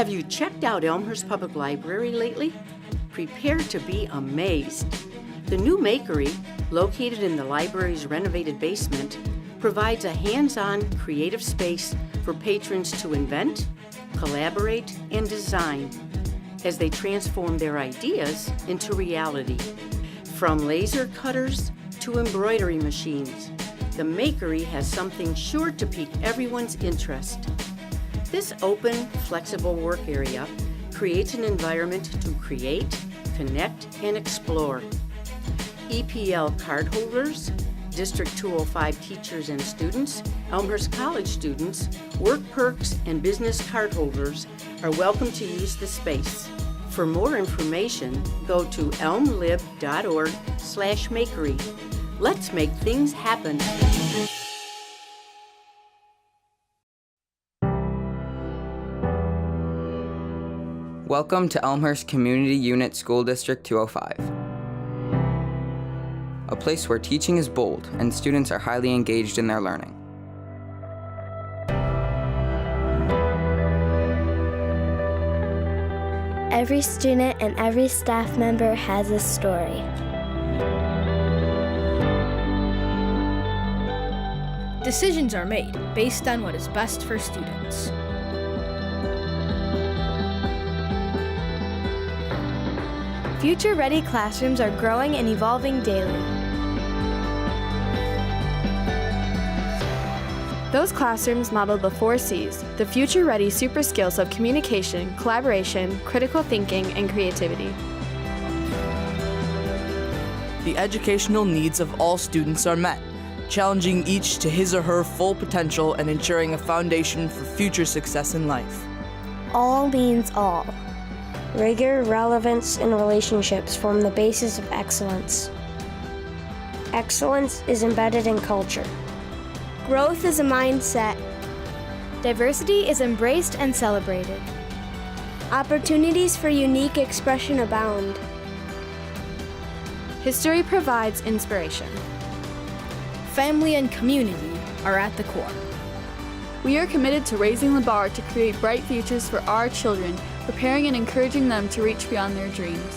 Have you checked out Elmhurst Public Library lately? Prepare to be amazed. The new Makery, located in the library's renovated basement, provides a hands-on creative space for patrons to invent, collaborate, and design as they transform their ideas into reality. From laser cutters to embroidery machines, the Makery has something sure to pique everyone's interest. This open, flexible work area creates an environment to create, connect, and explore. EPL cardholders, District 205 teachers and students, Elmhurst College students, work perks, and business cardholders are welcome to use the space. For more information, go to elmlib.org/makery. Let's make things happen. Welcome to Elmhurst Community Unit School District 205. A place where teaching is bold and students are highly engaged in their learning. Every student and every staff member has a story. Decisions are made based on what is best for students. Future-ready classrooms are growing and evolving daily. Those classrooms model the 4 C's, the future-ready super skills of communication, collaboration, critical thinking, and creativity. The educational needs of all students are met, challenging each to his or her full potential and ensuring a foundation for future success in life. All means all. Rigor, relevance, and relationships form the basis of excellence. Excellence is embedded in culture. Growth is a mindset. Diversity is embraced and celebrated. Opportunities for unique expression abound. History provides inspiration. Family and community are at the core. We are committed to raising the bar to create bright futures for our children, preparing and encouraging them to reach beyond their dreams.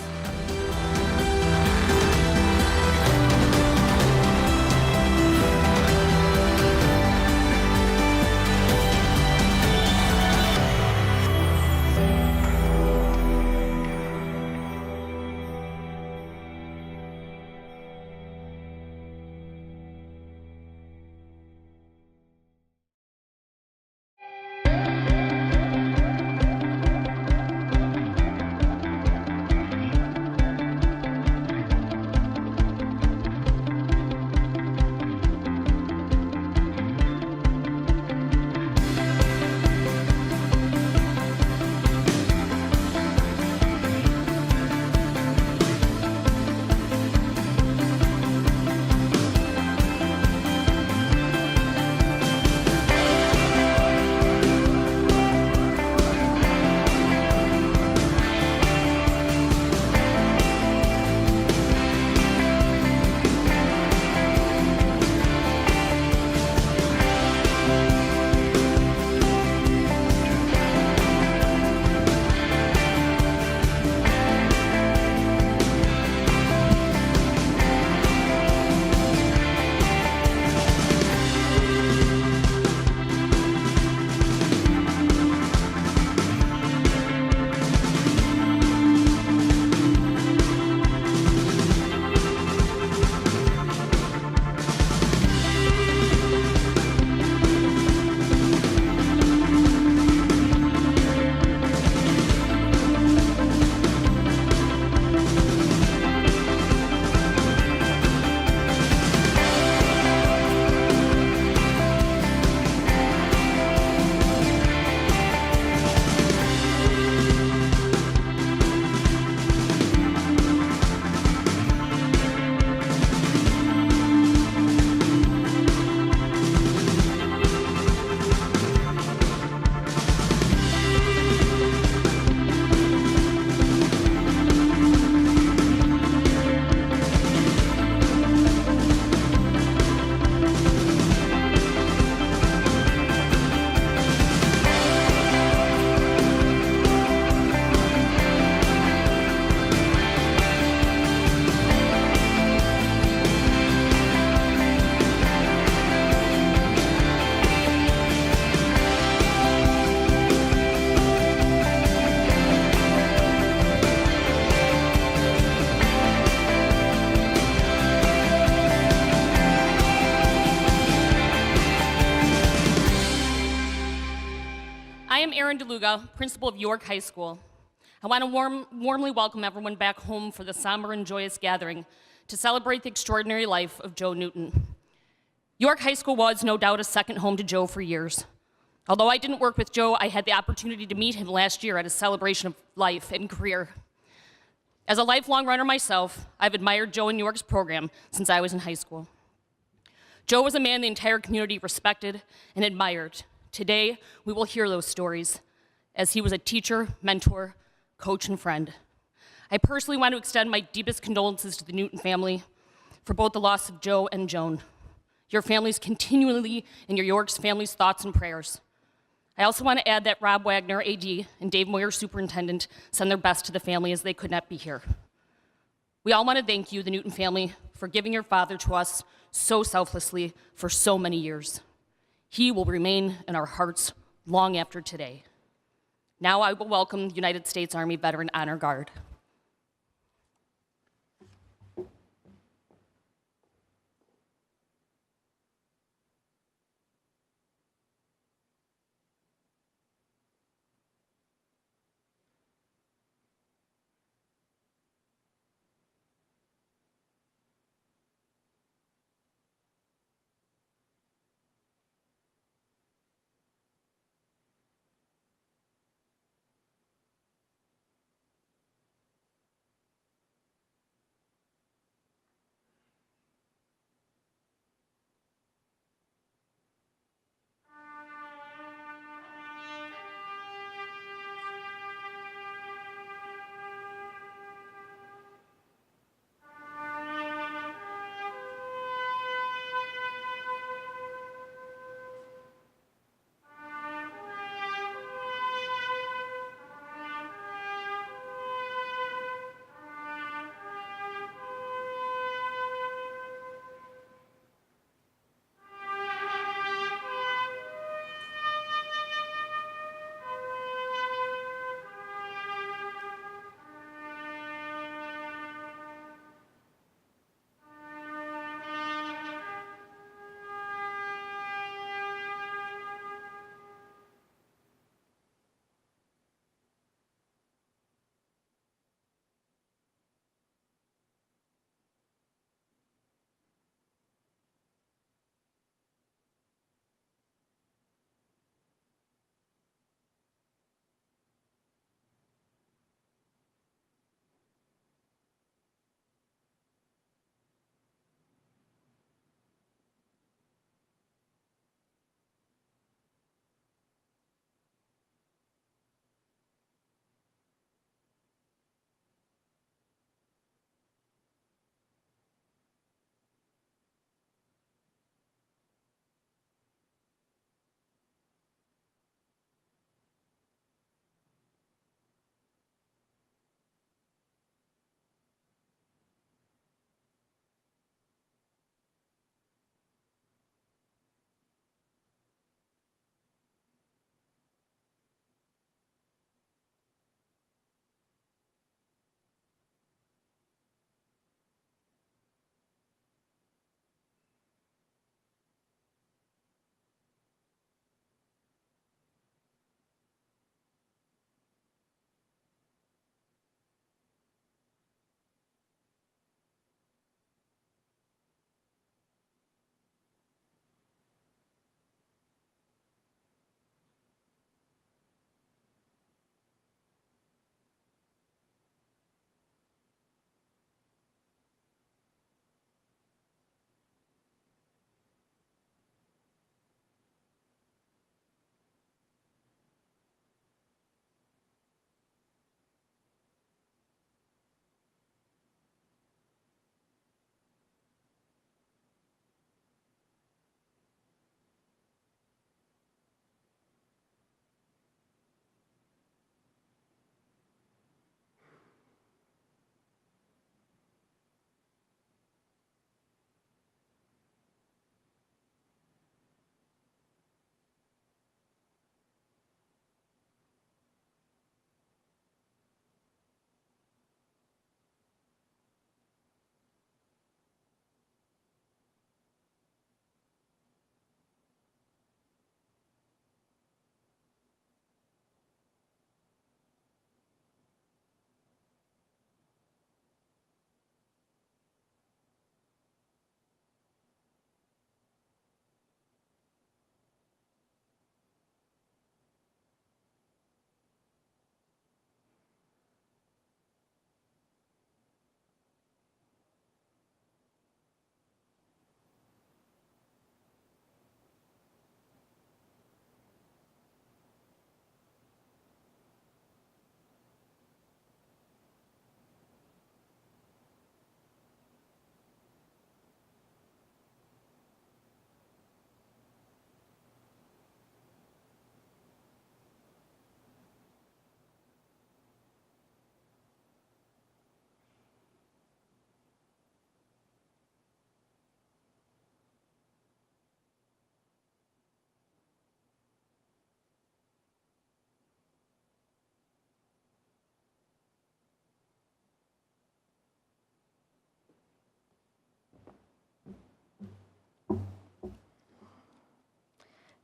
I am Erin DeLuga, principal of York High School. I want to warmly welcome everyone back home for the somber and joyous gathering to celebrate the extraordinary life of Joe Newton. York High School was, no doubt, a second home to Joe for years. Although I didn't work with Joe, I had the opportunity to meet him last year at a celebration of life and career. As a lifelong runner myself, I've admired Joe and York's program since I was in high school. Joe was a man the entire community respected and admired. Today, we will hear those stories, as he was a teacher, mentor, coach, and friend. I personally want to extend my deepest condolences to the Newton family for both the loss of Joe and Joan. Your families continually in your York's family's thoughts and prayers. I also want to add that Rob Wagner, AD, and Dave Moyer, Superintendent, send their best to the family as they could not be here. We all want to thank you, the Newton family, for giving your father to us so selflessly for so many years. He will remain in our hearts long after today. Now I will welcome the United States Army Veteran Honor Guard.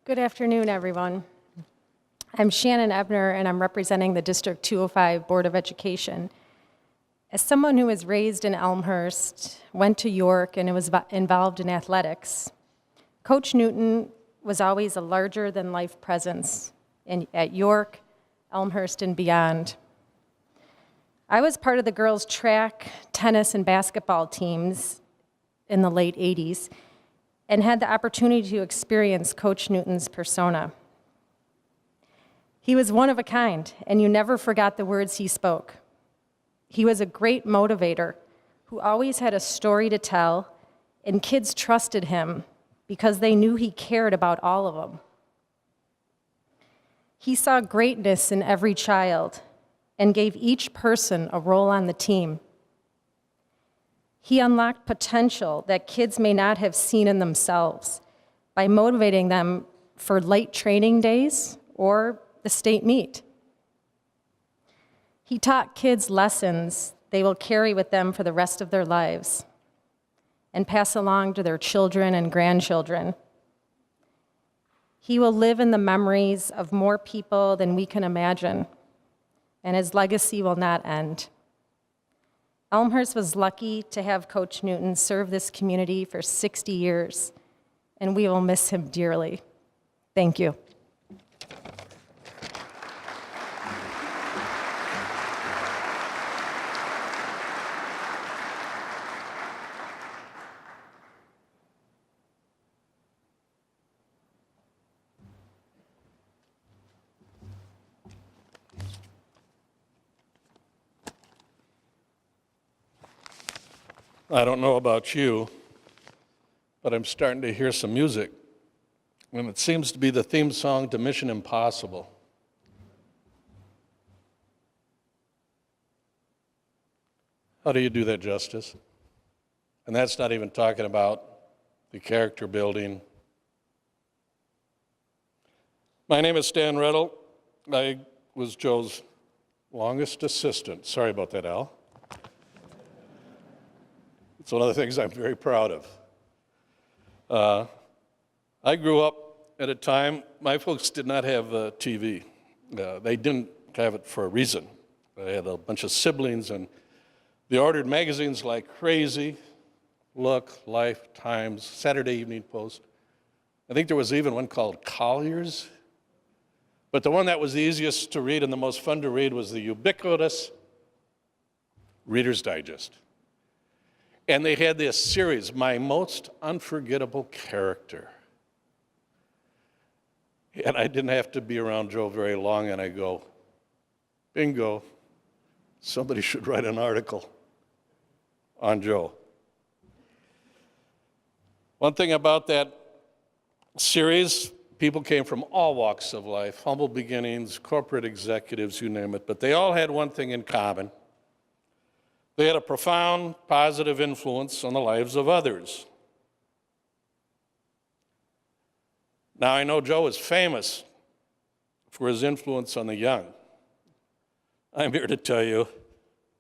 Good afternoon, everyone. I'm Shannon Abner, and I'm representing the District 205 Board of Education. As someone who was raised in Elmhurst, went to York, and was involved in athletics, Coach Newton was always a larger-than-life presence at York, Elmhurst, and beyond. I was part of the girls' track, tennis, and basketball teams in the late 80s and had the opportunity to experience Coach Newton's persona. He was one of a kind, and you never forgot the words he spoke. He was a great motivator who always had a story to tell, and kids trusted him because they knew he cared about all of them. He saw greatness in every child and gave each person a role on the team. He unlocked potential that kids may not have seen in themselves by motivating them for late training days or the state meet. He taught kids lessons they will carry with them for the rest of their lives and pass along to their children and grandchildren. He will live in the memories of more people than we can imagine, and his legacy will not end. Elmhurst was lucky to have Coach Newton serve this community for 60 years, and we will miss him dearly. Thank you. I don't know about you, but I'm starting to hear some music, and it seems to be the theme song to Mission Impossible. How do you do that justice? And that's not even talking about the character building. My name is Stan Riddle. I was Joe's longest assistant. Sorry about that, Al. It's one of the things I'm very proud of. I grew up at a time, my folks did not have TV. They didn't have it for a reason. They had a bunch of siblings, and they ordered magazines like crazy, Look, Life, Times, Saturday Evening Post. I think there was even one called Collier's. But the one that was the easiest to read and the most fun to read was the ubiquitous Reader's Digest. And they had this series, My Most Unforgettable Character. And I didn't have to be around Joe very long, and I go, bingo, somebody should write an article on Joe. One thing about that series, people came from all walks of life, humble beginnings, corporate executives, you name it, but they all had one thing in common. They had a profound, positive influence on the lives of others. Now, I know Joe is famous for his influence on the young. I'm here to tell you,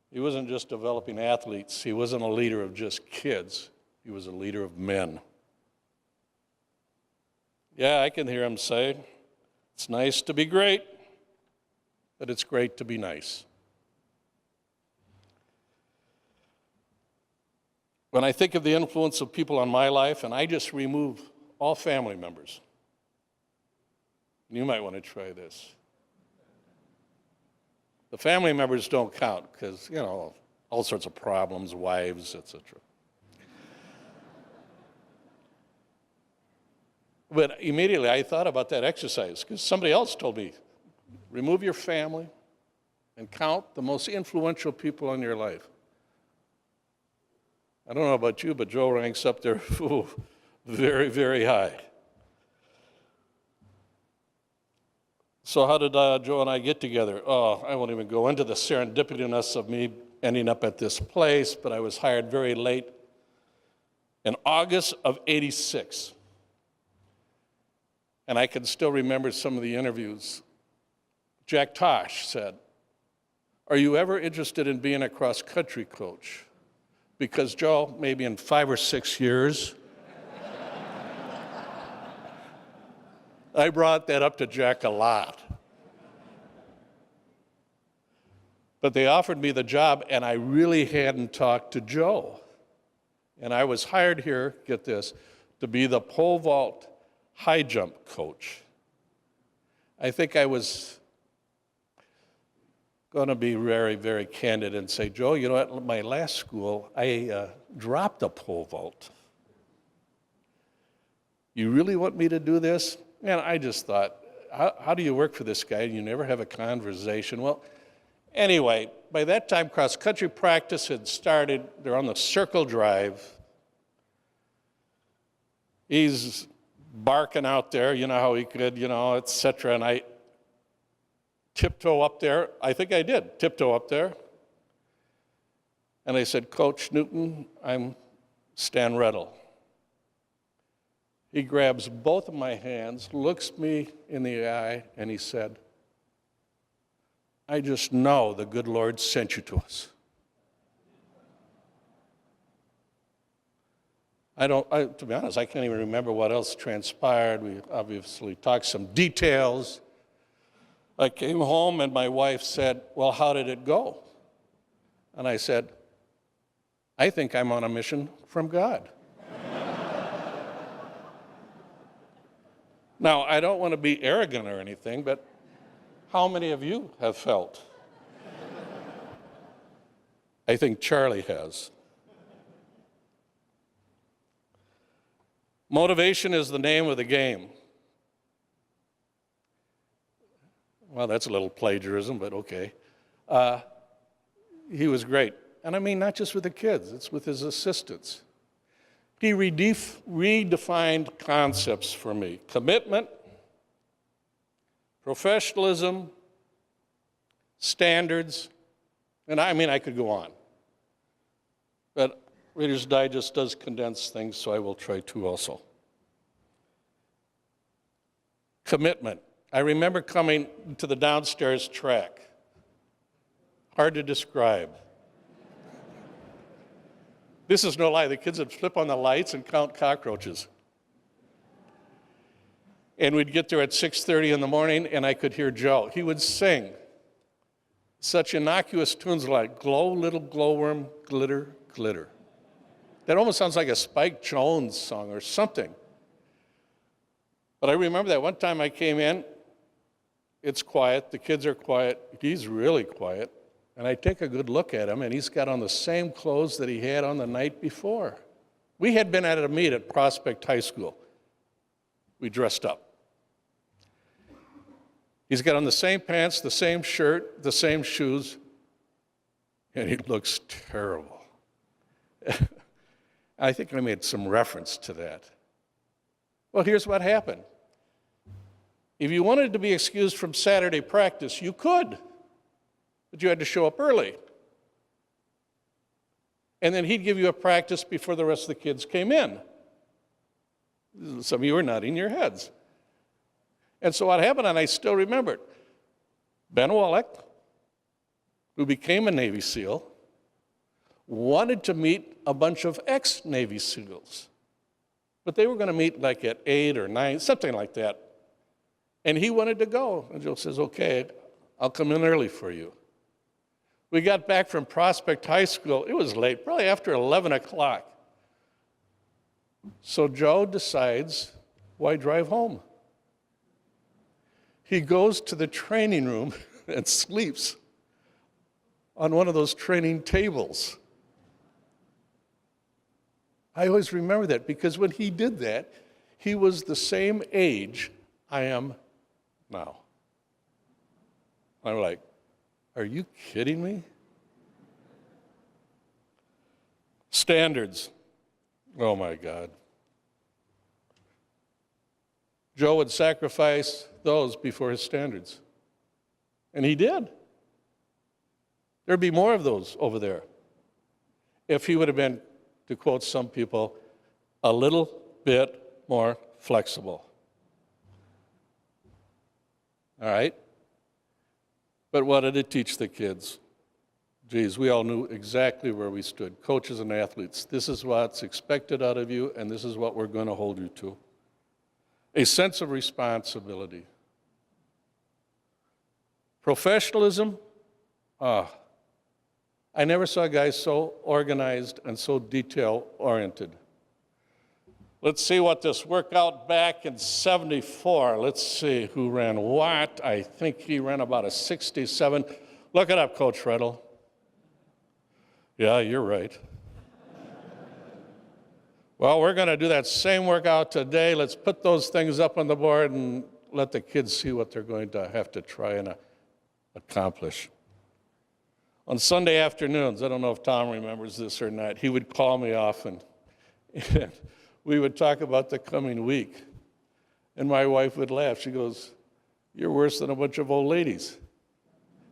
he wasn't just developing athletes. He wasn't a leader of just kids. He was a leader of men. Yeah, I can hear him say, it's nice to be great, but it's great to be nice. When I think of the influence of people on my life, and I just remove all family members, you might want to try this. The family members don't count because, you know, all sorts of problems, wives, etc. But immediately I thought about that exercise because somebody else told me, remove your family and count the most influential people in your life. I don't know about you, but Joe ranks up there very, very high. So how did Joe and I get together? Oh, I won't even go into the serendipitous of me ending up at this place, but I was hired very late in August of '86. And I can still remember some of the interviews. Jack Tosh said, are you ever interested in being a cross-country coach? Because Joe, maybe in 5 or 6 years, I brought that up to Jack a lot. But they offered me the job, and I really hadn't talked to Joe. And I was hired here, get this, to be the pole vault high jump coach. I think I was going to be very, very candid and say, Joe, you know what, at my last school, I dropped a pole vault. You really want me to do this? And I just thought, how do you work for this guy and you never have a conversation? Well, anyway, by that time, cross-country practice had started. They're on the circle drive. He's barking out there, you know how he could, you know, et cetera. And I tiptoe up there. I think I did tiptoe up there. And I said, Coach Newton, I'm Stan Riddle. He grabs both of my hands, looks me in the eye, and he said, I just know the good Lord sent you to us. To be honest, I can't even remember what else transpired. We obviously talked some details. I came home and my wife said, well, how did it go? And I said, I think I'm on a mission from God. Now, I don't want to be arrogant or anything, but how many of you have felt? I think Charlie has. Motivation is the name of the game. Well, that's a little plagiarism, but okay. He was great. And I mean, not just with the kids, it's with his assistants. He redefined concepts for me. Commitment, professionalism, standards, and I mean, I could go on. But Reader's Digest does condense things, so I will try to also. Commitment. I remember coming to the downstairs track. Hard to describe. This is no lie. The kids would flip on the lights and count cockroaches. And we'd get there at 6:30 in the morning, and I could hear Joe. He would sing such innocuous tunes like Glow, Little Glowworm, Glitter, Glitter. That almost sounds like a Spike Jones song or something. But I remember that one time I came in, it's quiet, the kids are quiet, he's really quiet, and I take a good look at him, and he's got on the same clothes that he had on the night before. We had been at a meet at Prospect High School. We dressed up. He's got on the same pants, the same shirt, the same shoes, and he looks terrible. I think I made some reference to that. Well, here's what happened. If you wanted to be excused from Saturday practice, you could, but you had to show up early. And then he'd give you a practice before the rest of the kids came in. Some of you are nodding your heads. And so what happened, and I still remember it, Ben Wallach, who became a Navy SEAL, wanted to meet a bunch of ex-Navy SEALs. But they were going to meet like at 8 or 9, something like that. And he wanted to go. And Joe says, okay, I'll come in early for you. We got back from Prospect High School. It was late, probably after 11 o'clock. So Joe decides, why drive home? He goes to the training room and sleeps on one of those training tables. I always remember that because when he did that, he was the same age I am now. I'm like, are you kidding me? Standards. Oh my God. Joe would sacrifice those before his standards. And he did. There'd be more of those over there if he would have been, to quote some people, a little bit more flexible. All right? But what did it teach the kids? Geez, we all knew exactly where we stood, coaches and athletes. This is what's expected out of you, and this is what we're going to hold you to. a sense of responsibility. Professionalism, I never saw guys so organized and so detail-oriented. Let's see what this workout back in '74. Let's see who ran what. I think he ran about a 67. Look it up, Coach Riddle. Yeah, you're right. Well, we're going to do that same workout today. Let's put those things up on the board and let the kids see what they're going to have to try and accomplish. On Sunday afternoons, I don't know if Tom remembers this or not, he would call me often, and we would talk about the coming week. And my wife would laugh. She goes, "You're worse than a bunch of old ladies."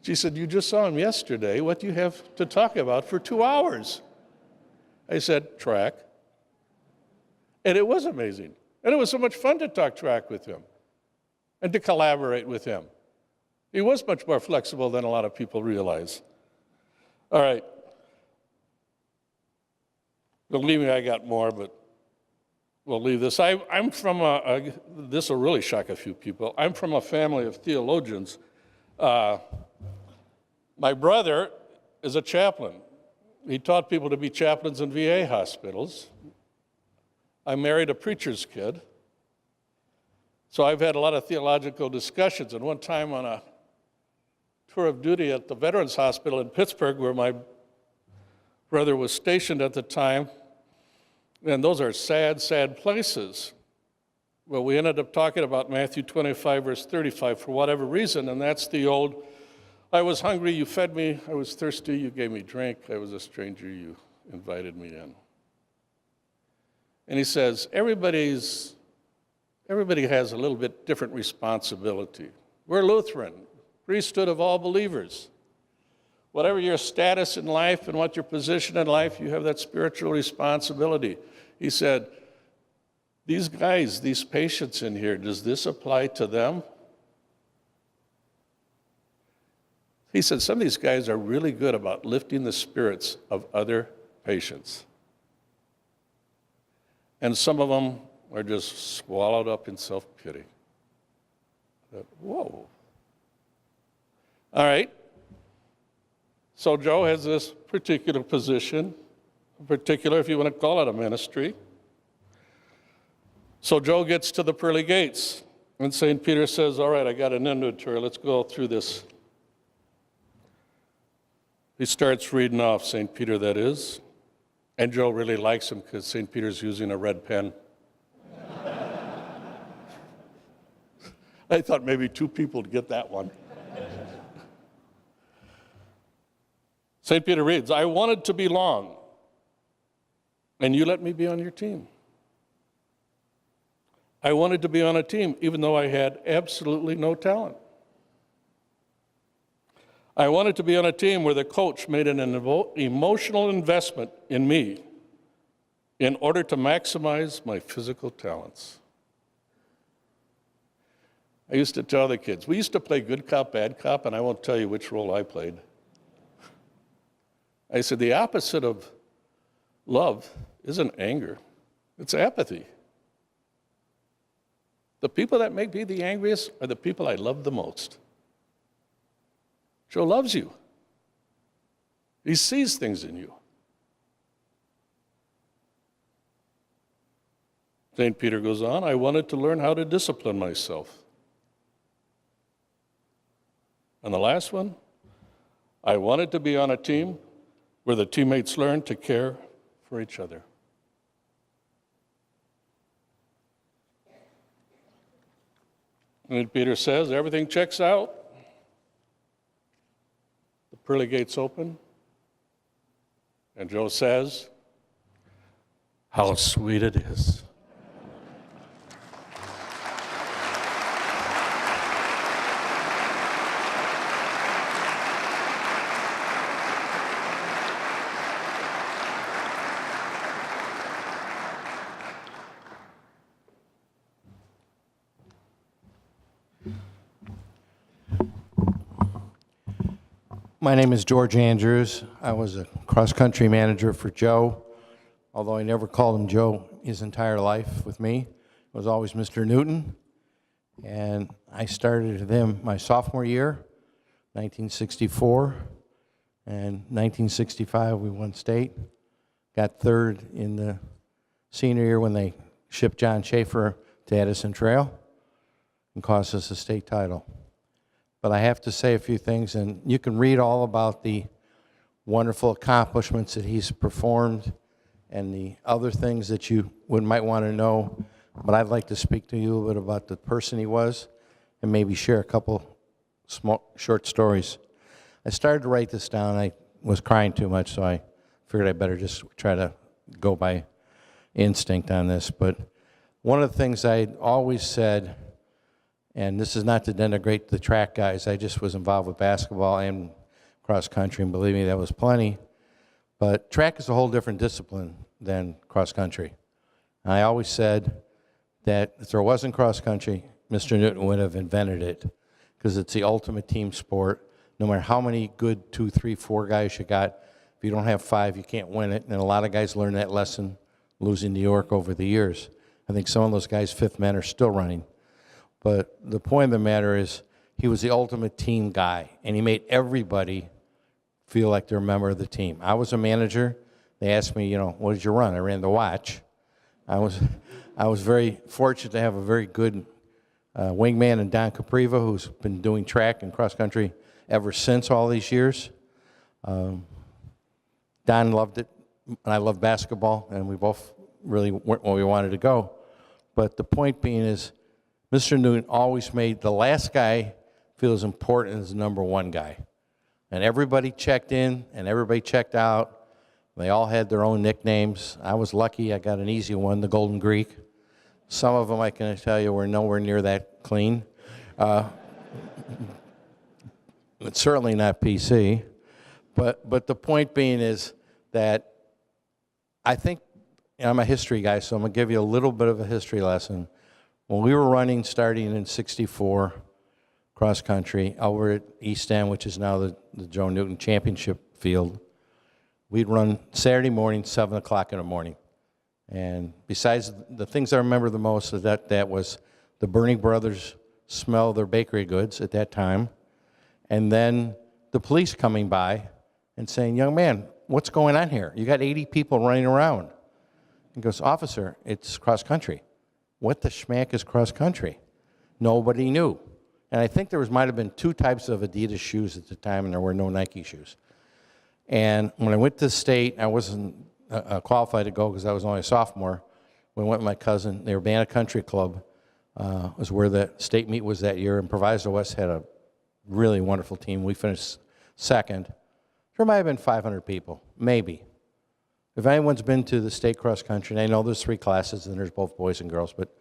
She said, "You just saw him yesterday. What do you have to talk about for 2 hours?" I said, "Track." And it was amazing. And it was so much fun to talk track with him and to collaborate with him. He was much more flexible than a lot of people realize. All right. Believe me, I got more, but we'll leave this. I'm from this will really shock a few people. I'm from a family of theologians. My brother is a chaplain. He taught people to be chaplains in VA hospitals. I married a preacher's kid. So I've had a lot of theological discussions. And one time on a tour of duty at the Veterans Hospital in Pittsburgh, where my brother was stationed at the time, and those are sad, sad places. Well, we ended up talking about Matthew 25, verse 35, for whatever reason, and that's the old, I was hungry, you fed me, I was thirsty, you gave me drink, I was a stranger, you invited me in. And he says, everybody has a little bit different responsibility. We're Lutheran, priesthood of all believers. Whatever your status in life and what your position in life, you have that spiritual responsibility. He said, these guys, these patients in here, does this apply to them? He said, some of these guys are really good about lifting the spirits of other patients. And some of them are just swallowed up in self-pity. Whoa. All right. So Joe has this particular position, particular, if you want to call it a ministry. So Joe gets to the pearly gates, and St. Peter says, all right, I got an inventory. Let's go through this. He starts reading off, St. Peter, that is. And Joe really likes him because St. Peter's using a red pen. I thought maybe 2 people would get that one. St. Peter reads, I wanted to belong, and you let me be on your team. I wanted to be on a team, even though I had absolutely no talent. I wanted to be on a team where the coach made an emotional investment in me in order to maximize my physical talents. I used to tell the kids, we used to play good cop, bad cop, and I won't tell you which role I played. I said, the opposite of love isn't anger, it's apathy. The people that make me the angriest are the people I love the most. Joe loves you. He sees things in you. St. Peter goes on, I wanted to learn how to discipline myself. And the last one, I wanted to be on a team where the teammates learn to care for each other. And Peter says, everything checks out. The pearly gates open. And Joe says, how sweet it is. My name is George Andrews. I was a cross-country manager for Joe, although I never called him Joe his entire life with me. was always Mr. Newton, and I started with him my sophomore year, 1964, and 1965 we won state. Got third in the senior year when they shipped John Schaefer to Addison Trail and cost us a state title. But I have to say a few things, and you can read all about the wonderful accomplishments that he's performed and the other things that you might want to know, but I'd like to speak to you a little bit about the person he was and maybe share a couple small, short stories. I started to write this down. I was crying too much, so I figured I better just try to go by instinct on this. But one of the things I always said, and this is not to denigrate the track guys, I just was involved with basketball and cross country, and believe me, that was plenty. But track is a whole different discipline than cross country. And I always said that if there wasn't cross country, Mr. Newton would have invented it, because it's the ultimate team sport. No matter how many good 2, 3, 4 guys you got, if you don't have 5, you can't win it. And a lot of guys learned that lesson losing to York over the years. I think some of those guys, fifth men, are still running. But the point of the matter is, he was the ultimate team guy, and he made everybody feel like they're a member of the team. I was a manager. They asked me, what did you run? I ran the watch. I was very fortunate to have a very good wingman in Don Capriva, who's been doing track and cross country ever since all these years. Don loved it, and I loved basketball, and we both really weren't where we wanted to go. But the point being is, Mr. Newton always made the last guy feel as important as the number one guy. And everybody checked in, and everybody checked out. They all had their own nicknames. I was lucky. I got an easy one, the Golden Greek. Some of them, I can tell you, were nowhere near that clean. It's certainly not PC. But the point being is that I think, I'm a history guy, so I'm going to give you a little bit of a history lesson. When we were running, starting in '64, cross country, over at East End, which is now the Joe Newton Championship field, we'd run Saturday morning, 7 o'clock in the morning. And besides the things I remember the most, is that was the Bernie brothers smell their bakery goods at that time, and then the police coming by and saying, young man, what's going on here? You got 80 people running around. He goes, officer, it's cross country. What the schmack is cross country? Nobody knew. And I think there might have been 2 types of Adidas shoes at the time, and there were no Nike shoes. And when I went to state, I wasn't qualified to go because I was only a sophomore. We went with my cousin. The Urbana Country Club was where the state meet was that year, and Proviso West had a really wonderful team. We finished second. There might have been 500 people, maybe. If anyone's been to the state cross country, and I know there's 3 classes, and there's both boys and girls, but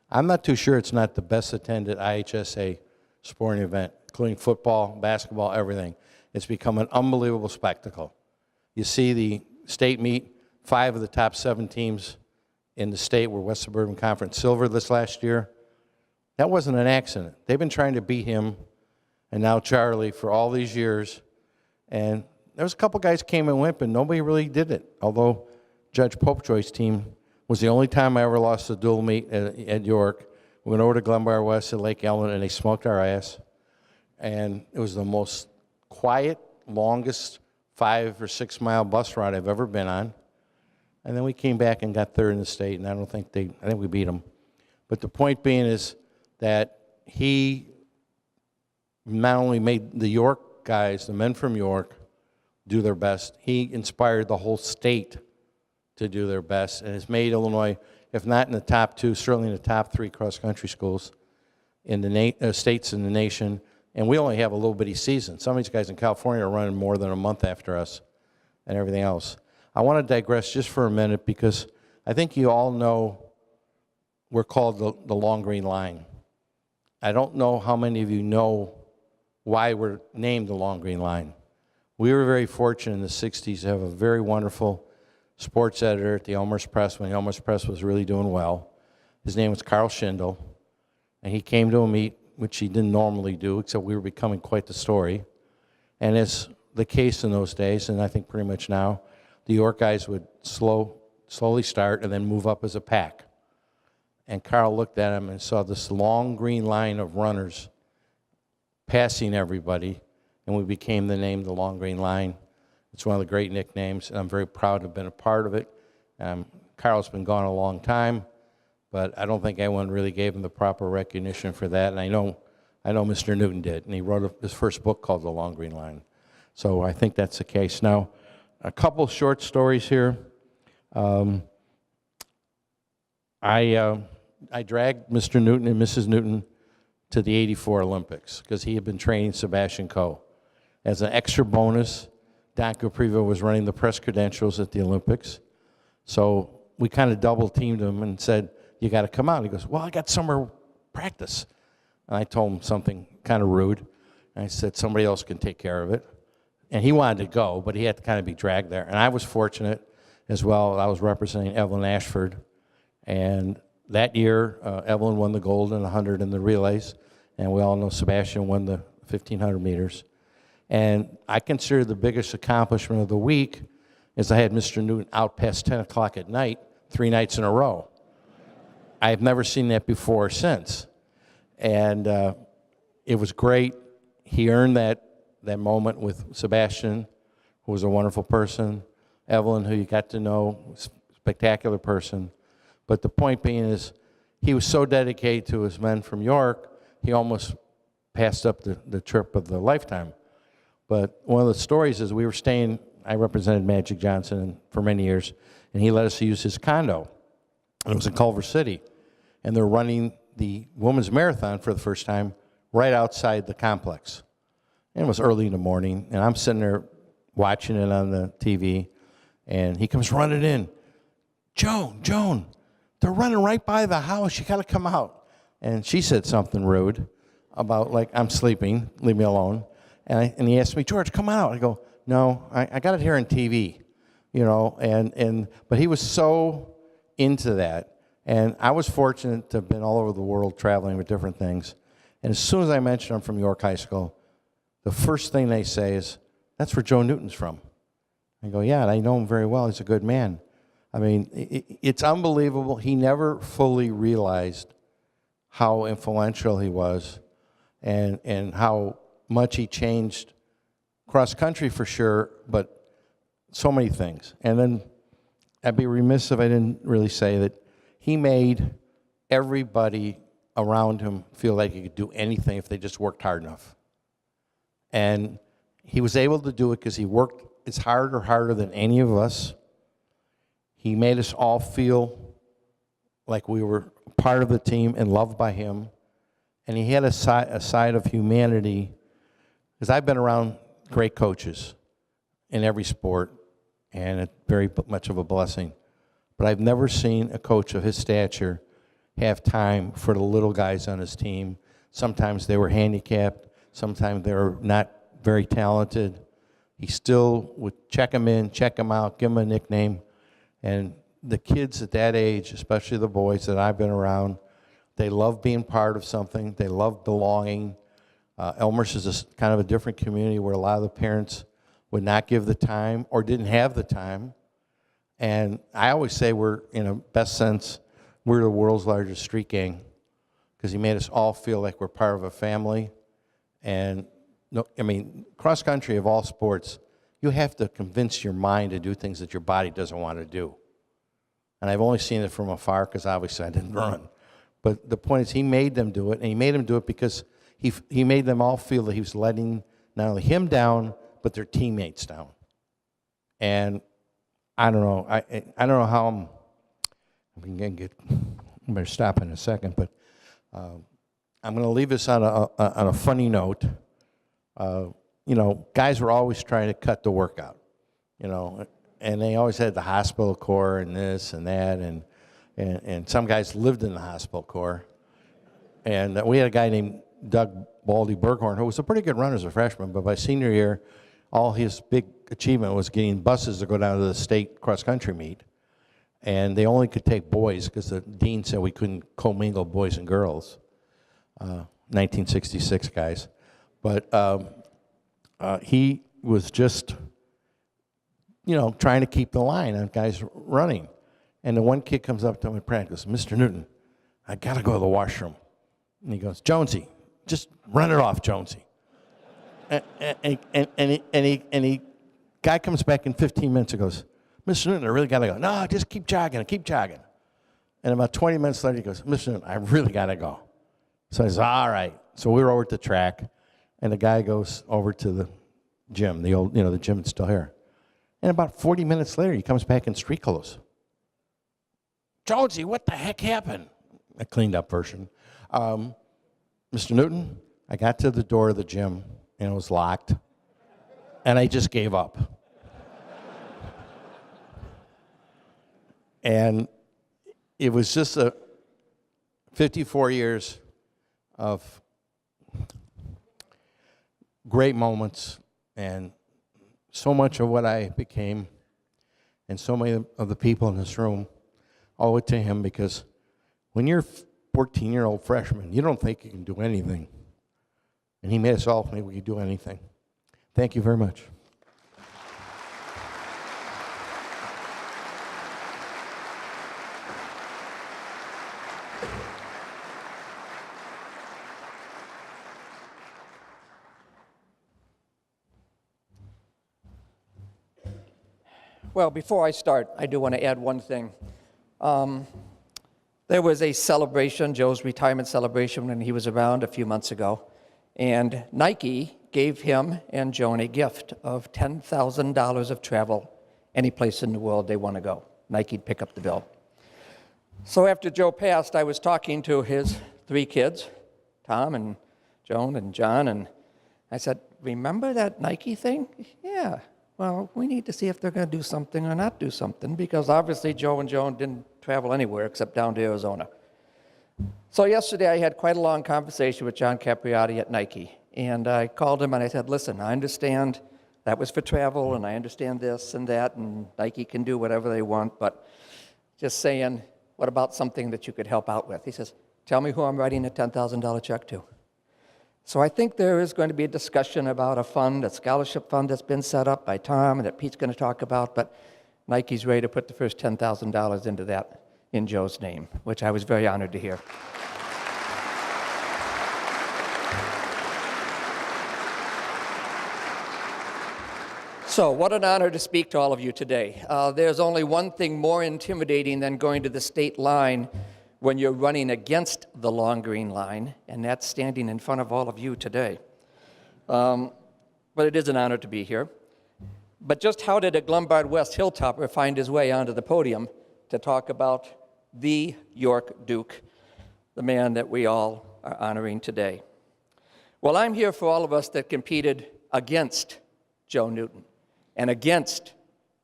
I'm not too sure it's not the best attended IHSA sporting event, including football, basketball, everything. It's become an unbelievable spectacle. You see the state meet, 5 of the top 7 teams in the state were West Suburban Conference silver this last year. That wasn't an accident. They've been trying to beat him, and now Charlie, for all these years. And there was a couple guys came and went, but nobody really did it. Although Judge Popejoy's team was the only time I ever lost a dual meet at York. We went over to Glenbar West at Lake Ellen, and they smoked our ass. And it was the most quiet, longest 5 or 6 mile bus ride I've ever been on. And then we came back and got third in the state, and I think we beat them. But the point being is that he not only made the York guys, the men from York, do their best, he inspired the whole state to do their best, and has made Illinois, if not in the top 2, certainly in the top 3 cross-country schools in the states in the nation. And we only have a little bitty season. Some of these guys in California are running more than a month after us and everything else. I want to digress just for a minute, because I think you all know we're called the Long Green Line. I don't know how many of you know why we're named the Long Green Line. We were very fortunate in the 60s to have a very wonderful sports editor at the Elmhurst Press when the Elmhurst Press was really doing well. His name was Carl Schindel, and he came to a meet, which he didn't normally do, except we were becoming quite the story. And as the case in those days, and I think pretty much now, the York guys would slowly start and then move up as a pack. And Carl looked at him and saw this long green line of runners passing everybody, and we became the name, the Long Green Line. It's one of the great nicknames, and I'm very proud to have been a part of it. Carl's been gone a long time, but I don't think anyone really gave him the proper recognition for that, and I know Mr. Newton did, and he wrote his first book called The Long Green Line. So I think that's the case. Now, a couple short stories here. I dragged Mr. Newton and Mrs. Newton to the '84 Olympics because he had been training Sebastian Coe. As an extra bonus, Don Caprivo was running the press credentials at the Olympics. So we kind of double teamed him and said, you got to come out. He goes, well, I got summer practice. And I told him something kind of rude. And I said, somebody else can take care of it. And he wanted to go, but he had to kind of be dragged there. And I was fortunate as well. I was representing Evelyn Ashford. And that year, Evelyn won the gold in the 100 in the relays. And we all know Sebastian won the 1,500 meters. And I consider the biggest accomplishment of the week is I had Mr. Newton out past 10 o'clock at night, 3 nights in a row. I've never seen that before or since. And it was great. He earned that moment with Sebastian, who was a wonderful person. Evelyn, who you got to know, spectacular person. But the point being is, he was so dedicated to his men from York, he almost passed up the trip of the lifetime. But one of the stories is we were staying, I represented Magic Johnson for many years, and he let us use his condo. And it was in Culver City. And they're running the women's marathon for the first time right outside the complex. And it was early in the morning, and I'm sitting there watching it on the TV, and he comes running in. Joan, they're running right by the house. You got to come out. And she said something rude about, like, I'm sleeping, leave me alone. And he asked me, George, come on out. I go, no, I got it here on TV, you know. But he was so into that. And I was fortunate to have been all over the world traveling with different things. And as soon as I mentioned I'm from York High School, the first thing they say is, that's where Joe Newton's from. I go, yeah, and I know him very well. He's a good man. I mean, it's unbelievable. He never fully realized how influential he was and how much he changed cross-country for sure, but so many things. And then I'd be remiss if I didn't really say that he made everybody around him feel like he could do anything if they just worked hard enough. And he was able to do it because he worked as hard or harder than any of us. He made us all feel like we were part of the team and loved by him. And he had a side of humanity, because I've been around great coaches in every sport, and it's very much of a blessing. But I've never seen a coach of his stature have time for the little guys on his team. Sometimes they were handicapped. Sometimes they were not very talented. He still would check them in, check them out, give them a nickname. And the kids at that age, especially the boys that I've been around, they love being part of something. They love belonging. Elmhurst is kind of a different community where a lot of the parents would not give the time or didn't have the time. And I always say we're, in a best sense, we're the world's largest street gang, because he made us all feel like we're part of a family. And no, I mean, cross country of all sports, you have to convince your mind to do things that your body doesn't want to do. And I've only seen it from afar because obviously I didn't run. But the point is, he made them do it, and he made them do it because he made them all feel that he was letting not only him down, but their teammates down. And I don't know. I don't know how I'm going to get. I better stop in a second, but I'm going to leave this on a funny note. You know, guys were always trying to cut the workout, you know, and they always had the hospital core and this and that, and some guys lived in the hospital core. And we had a guy named Doug Baldy Berghorn, who was a pretty good runner as a freshman, but by senior year, all his big achievement was getting buses to go down to the state cross-country meet. And they only could take boys because the dean said we couldn't commingle boys and girls. 1966, guys. But he was just, you know, trying to keep the line on guys running. And the one kid comes up to him in practice, Mr. Newton, I got to go to the washroom. And he goes, Jonesy, just run it off, Jonesy. And guy comes back in 15 minutes and goes, Mr. Newton, I really got to go. No, just keep jogging, keep jogging. And about 20 minutes later, he goes, Mr. Newton, I really got to go. So I said, all right. So we were over at the track, and the guy goes over to the gym, the old, the gym that's still here. And about 40 minutes later, he comes back in street clothes. Jonesy, what the heck happened? A cleaned up version. Mr. Newton, I got to the door of the gym, and it was locked, and I just gave up. And it was just 54 years of great moments, and so much of what I became and so many of the people in this room owe it to him, because when you're a 14-year-old freshman, you don't think you can do anything. And he made us all think we could do anything. Thank you very much. Well, before I start, I do want to add one thing. There was a celebration, Joe's retirement celebration, when he was around a few months ago, and Nike gave him and Joan a gift of $10,000 of travel any place in the world they want to go. Nike'd pick up the bill. So after Joe passed, I was talking to his 3 kids, Tom and Joan and John, and I said, remember that Nike thing? Yeah. Well, we need to see if they're going to do something or not do something, because obviously Joe and Joan didn't travel anywhere except down to Arizona. So yesterday I had quite a long conversation with John Capriati at Nike, and I called him and I said, listen, I understand that was for travel, and I understand this and that, and Nike can do whatever they want, but just saying, what about something that you could help out with? He says, tell me who I'm writing a $10,000 check to. So I think there is going to be a discussion about a fund, a scholarship fund that's been set up by Tom and that Pete's going to talk about, but Nike's ready to put the first $10,000 into that in Joe's name, which I was very honored to hear. So what an honor to speak to all of you today. There's only one thing more intimidating than going to the state line when you're running against the long green line, and that's standing in front of all of you today. But it is an honor to be here. But just how did a Glenbard West Hilltopper find his way onto the podium to talk about the York Duke, the man that we all are honoring today? Well, I'm here for all of us that competed against Joe Newton and against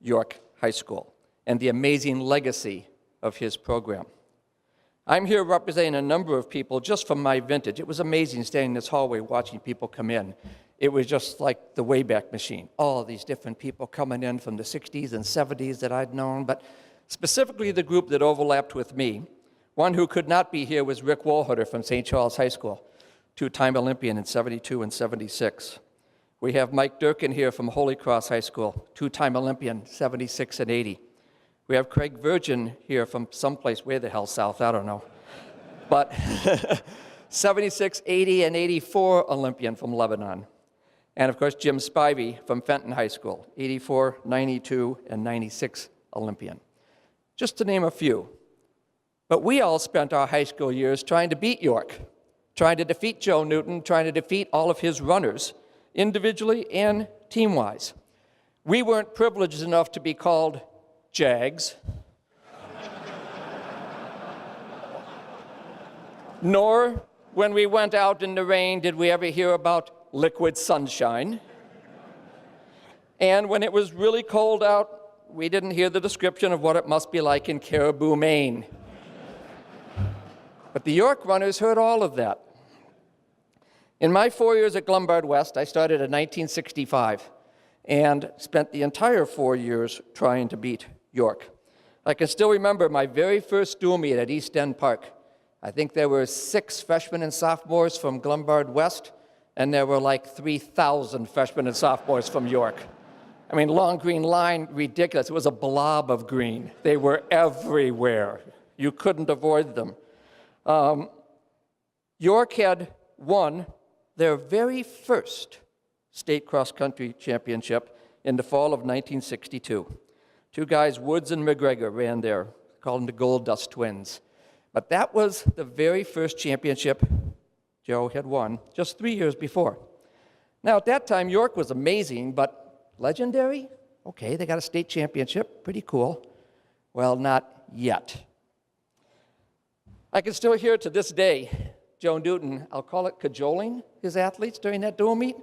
York High School and the amazing legacy of his program. I'm here representing a number of people just from my vintage. It was amazing standing in this hallway watching people come in. It was just like the Wayback Machine, all these different people coming in from the 60s and 70s that I'd known, but specifically the group that overlapped with me. One who could not be here was Rick Wolhuter from St. Charles High School, 2-time Olympian in 72 and 76. We have Mike Durkin here from Holy Cross High School, 2-time Olympian, 76 and 80. We have Craig Virgin here from someplace way the hell south, I don't know. But 76, 80, and 84 Olympian from Lebanon. And of course, Jim Spivey from Fenton High School, 84, 92, and 96 Olympian. Just to name a few. But we all spent our high school years trying to beat York, trying to defeat Joe Newton, trying to defeat all of his runners, individually and team-wise. We weren't privileged enough to be called Jags, nor when we went out in the rain did we ever hear about liquid sunshine. And when it was really cold out, we didn't hear the description of what it must be like in Caribou, Maine. But the York runners heard all of that. In my 4 years at Glenbard West, I started in 1965 and spent the entire 4 years trying to beat York. I can still remember my very first dual meet at East End Park. I think there were 6 freshmen and sophomores from Glenbard West, and there were like 3,000 freshmen and sophomores from York. I mean, long green line, ridiculous. It was a blob of green. They were everywhere. You couldn't avoid them. York had won their very first state cross-country championship in the fall of 1962. Two guys, Woods and McGregor, ran there, called them the Gold Dust Twins. But that was the very first championship Joe had won just 3 years before. Now, at that time, York was amazing, but legendary? Okay, they got a state championship, pretty cool. Well, not yet. I can still hear to this day Joe Newton, I'll call it cajoling his athletes during that dual meet,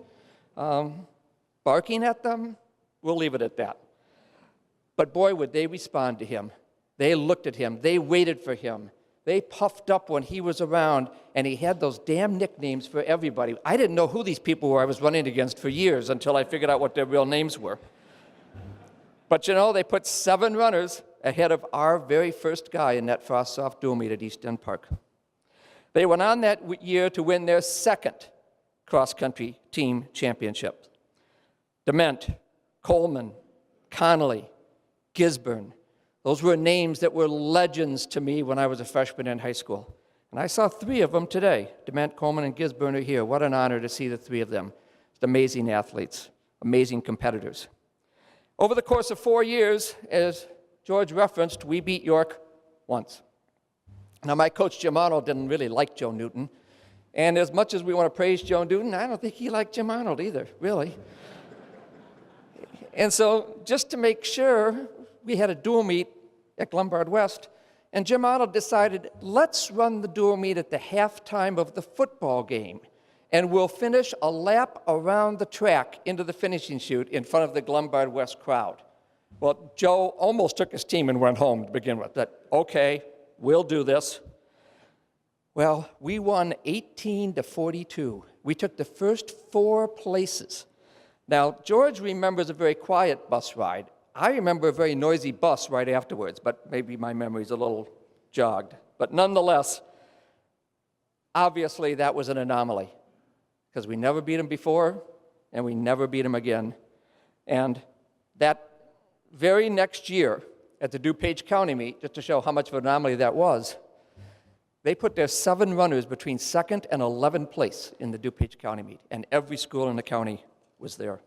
barking at them. We'll leave it at that. But boy, would they respond to him. They looked at him. They waited for him. They puffed up when he was around, and he had those damn nicknames for everybody. I didn't know who these people were I was running against for years until I figured out what their real names were. But you know, they put 7 runners ahead of our very first guy in that frost-soft dual meet at East End Park. They went on that year to win their second cross-country team championship. Dement, Coleman, Connolly, Gisborne. Those were names that were legends to me when I was a freshman in high school. And I saw 3 of them today. Dement, Coleman, and Gisborne are here. What an honor to see the 3 of them. Just amazing athletes, amazing competitors. Over the course of 4 years, as George referenced, we beat York once. Now, my coach, Jim Arnold, didn't really like Joe Newton. And as much as we want to praise Joe Newton, I don't think he liked Jim Arnold either, really. And so, just to make sure, we had a dual meet at Glumbard West, and Jim Arnold decided, let's run the dual meet at the halftime of the football game, and we'll finish a lap around the track into the finishing chute in front of the Glumbard West crowd. Well, Joe almost took his team and went home to begin with. That, okay, we'll do this. Well, we won 18-42. We took the first 4 places. Now, George remembers a very quiet bus ride. I remember a very noisy bus right afterwards, but maybe my memory's a little jogged. But nonetheless, obviously that was an anomaly because we never beat him before and we never beat him again. And that very next year at the DuPage County meet, just to show how much of an anomaly that was, they put their 7 runners between 2nd and 11th place in the DuPage County meet, and every school in the county was there.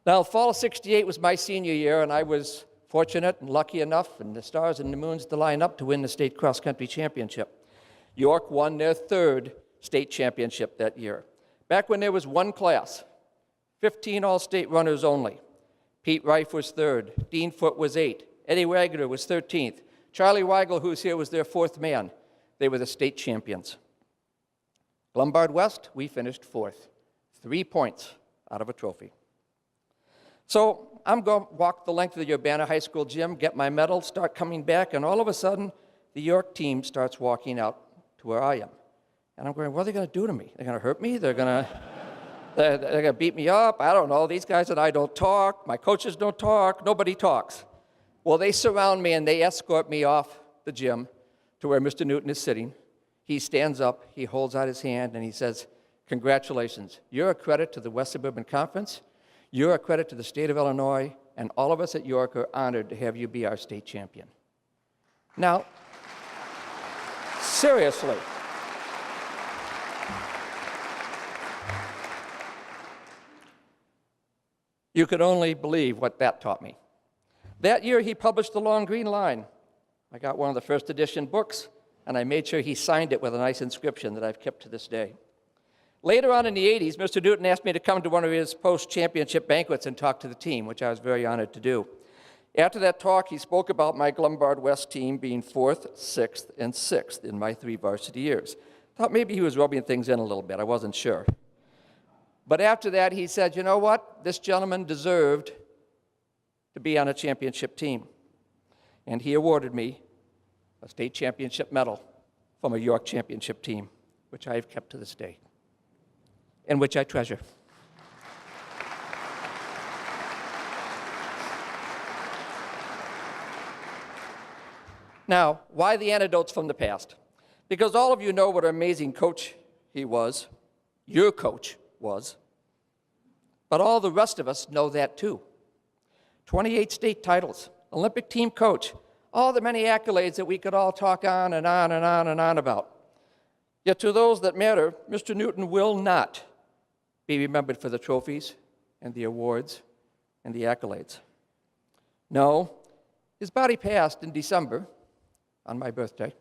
Now, fall of '68 was my senior year, and I was fortunate and lucky enough, and the stars and the moons to line up to win the state cross-country championship. York won their 3rd state championship that year. Back when there was one class, 15 all-state runners only. Pete Reif was 3rd, Dean Foote was 8th, Eddie Wagner was 13th, Charlie Weigel, who's here, was their 4th man. They were the state champions. Glumbard West, we finished 4th, 3 points out of a trophy. So I'm going to walk the length of the Urbana High School gym, get my medal, start coming back, and all of a sudden, the York team starts walking out to where I am. And I'm going, what are they going to do to me? They're going to hurt me? They're going to beat me up? I don't know. These guys and I don't talk. My coaches don't talk. Nobody talks. Well, they surround me, and they escort me off the gym to where Mr. Newton is sitting. He stands up, he holds out his hand, and he says, congratulations. You're a credit to the West Suburban Conference. You're a credit to the state of Illinois, and all of us at York are honored to have you be our state champion. Now, seriously, you could only believe what that taught me. That year, he published The Long Green Line. I got one of the first edition books, and I made sure he signed it with a nice inscription that I've kept to this day. Later on in the 80s, Mr. Newton asked me to come to one of his post-championship banquets and talk to the team, which I was very honored to do. After that talk, he spoke about my Glumbard West team being 4th, 6th, and 6th in my 3 varsity years. Thought maybe he was rubbing things in a little bit. I wasn't sure. But after that, he said, you know what? This gentleman deserved to be on a championship team. And he awarded me a state championship medal from a York championship team, which I have kept to this day, and which I treasure. Now, why the anecdotes from the past? Because all of you know what an amazing coach he was, your coach was, but all the rest of us know that too. 28 state titles, Olympic team coach, all the many accolades that we could all talk on and on and on and on about. Yet to those that matter, Mr. Newton will not be remembered for the trophies and the awards and the accolades. No, his body passed in December on my birthday,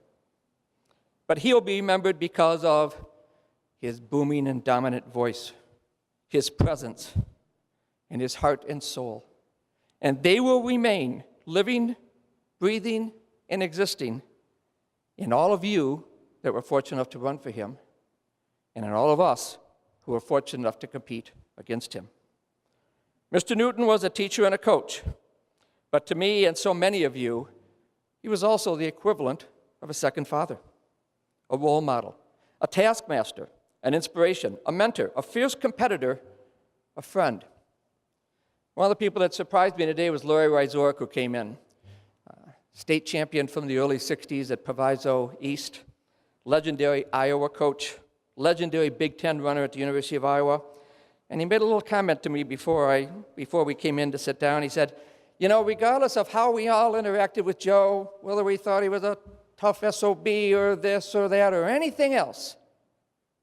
but he'll be remembered because of his booming and dominant voice, his presence, and his heart and soul. And they will remain living, breathing, and existing in all of you that were fortunate enough to run for him, and in all of us who were fortunate enough to compete against him. Mr. Newton was a teacher and a coach, but to me and so many of you, he was also the equivalent of a second father, a role model, a taskmaster, an inspiration, a mentor, a fierce competitor, a friend. One of the people that surprised me today was Lori Ryzorek, who came in. State champion from the early 60s at Proviso East, legendary Iowa coach, legendary Big Ten runner at the University of Iowa. And he made a little comment to me before we came in to sit down. He said, you know, regardless of how we all interacted with Joe, whether we thought he was a tough SOB or this or that or anything else,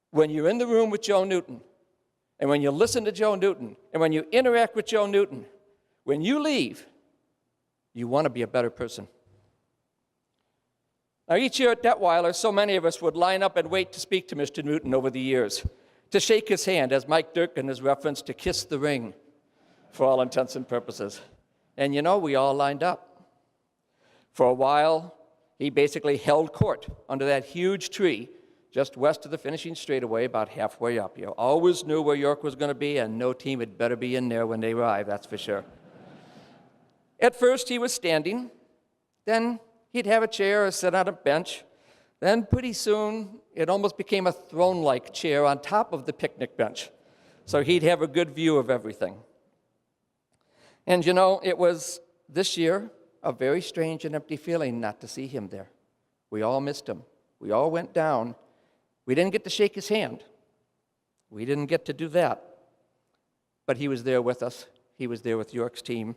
when you're in the room with Joe Newton, and when you listen to Joe Newton, and when you interact with Joe Newton, when you leave, you want to be a better person. Now, each year at Detweiler, so many of us would line up and wait to speak to Mr. Newton over the years, to shake his hand, as Mike Durkin has referenced, to kiss the ring, for all intents and purposes. And you know, we all lined up. For a while, he basically held court under that huge tree just west of the finishing straightaway, about halfway up. You always knew where York was going to be, and no team had better be in there when they arrived, that's for sure. At first, he was standing. Then he'd have a chair or sit on a bench. Then pretty soon, it almost became a throne-like chair on top of the picnic bench. So he'd have a good view of everything. And you know, it was this year a very strange and empty feeling not to see him there. We all missed him. We all went down. We didn't get to shake his hand. We didn't get to do that. But he was there with us. He was there with York's team.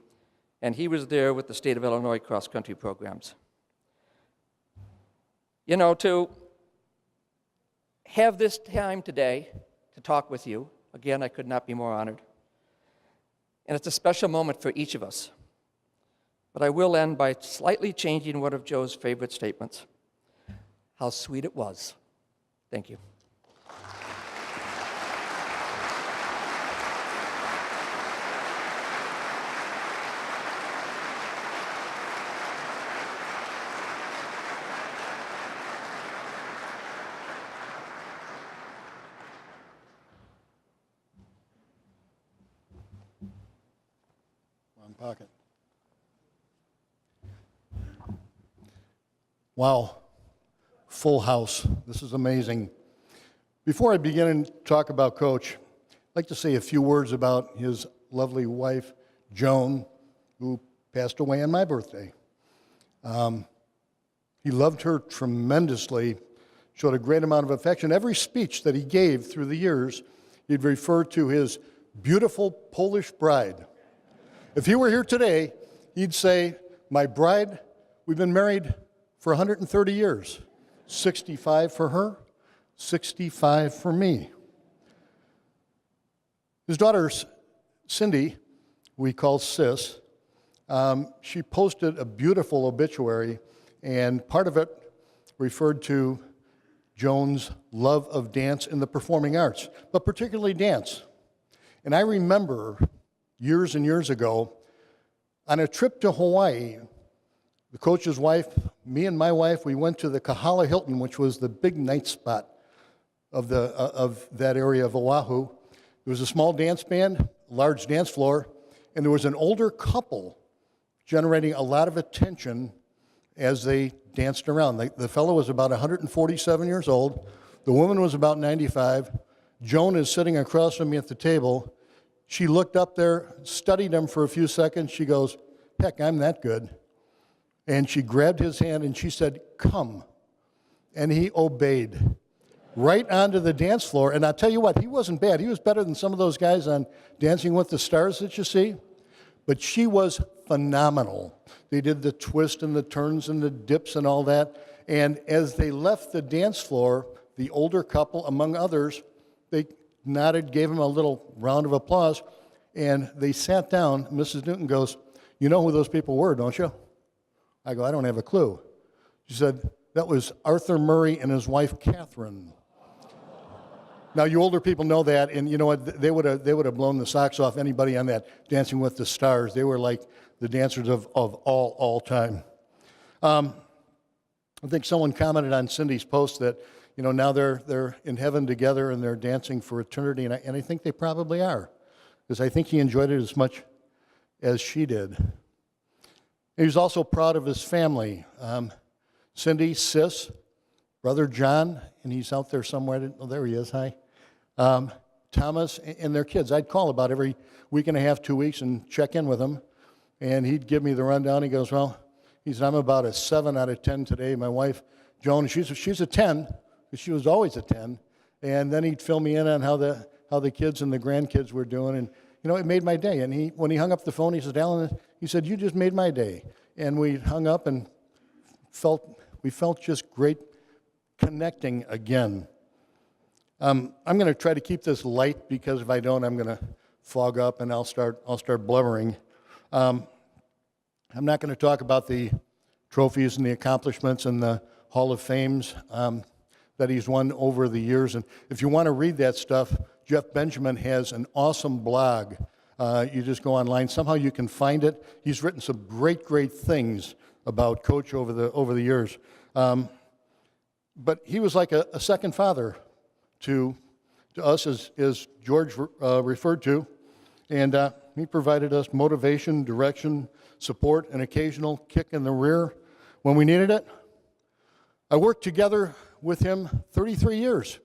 And he was there with the state of Illinois cross-country programs. You know, to have this time today to talk with you, again, I could not be more honored. And it's a special moment for each of us. But I will end by slightly changing one of Joe's favorite statements. How sweet it was. Thank you. Pocket. Wow, full house. This is amazing. Before I begin and talk about Coach, I'd like to say a few words about his lovely wife, Joan, who passed away on my birthday. He loved her tremendously, showed a great amount of affection. Every speech that he gave through the years, he'd refer to his beautiful Polish bride. If he were here today, he'd say, my bride, we've been married for 130 years. 65 for her, 65 for me. His daughter, Cindy, we call Sis, she posted a beautiful obituary, and part of it referred to Joan's love of dance and the performing arts, but particularly dance. And I remember years and years ago, on a trip to Hawaii, the coach's wife, me and my wife, we went to the Kahala Hilton, which was the big night spot of that area of Oahu. There was a small dance band, a large dance floor, and there was an older couple generating a lot of attention as they danced around. The fellow was about 147 years old. The woman was about 95. Joan is sitting across from me at the table. She looked up there, studied him for a few seconds. She goes, heck, I'm that good. And she grabbed his hand and she said, come. And he obeyed right onto the dance floor. And I'll tell you what, he wasn't bad. He was better than some of those guys on Dancing with the Stars that you see. But she was phenomenal. They did the twist and the turns and the dips and all that. And as they left the dance floor, the older couple, among others, they nodded, gave him a little round of applause, and they sat down. Mrs. Newton goes, "You know who those people were, don't you?" I go, "I don't have a clue." She said, "That was Arthur Murray and his wife, Catherine." Now, you older people know that, and you know what? They would have blown the socks off anybody on that Dancing with the Stars. They were like the dancers of all time. I think someone commented on Cindy's post that, you know, now they're in heaven together and they're dancing for eternity, and I think they probably are, because I think he enjoyed it as much as she did. He was also proud of his family. Cindy, sis, brother John, and he's out there somewhere. Oh, there he is. Hi. Thomas and their kids. I'd call about every week and a half, 2 weeks, and check in with them. And he'd give me the rundown. He goes, "Well," he said, "I'm about a 7 out of 10 today. My wife, Joan, she's a 10, because she was always a 10. And then he'd fill me in on how the kids and the grandkids were doing. And, you know, it made my day. And when he hung up the phone, he said, "Alan," he said, "you just made my day." And we hung up and we felt just great connecting again. I'm going to try to keep this light, because if I don't, I'm going to fog up and I'll start blubbering. I'm not going to talk about the trophies and the accomplishments and the Hall of Fames that he's won over the years. And if you want to read that stuff, Jeff Benjamin has an awesome blog. You just go online. Somehow you can find it. He's written some great things about Coach over the years. But he was like a second father to us, as George referred to, and he provided us motivation, direction, support, an occasional kick in the rear when we needed it. I worked together with him 33 years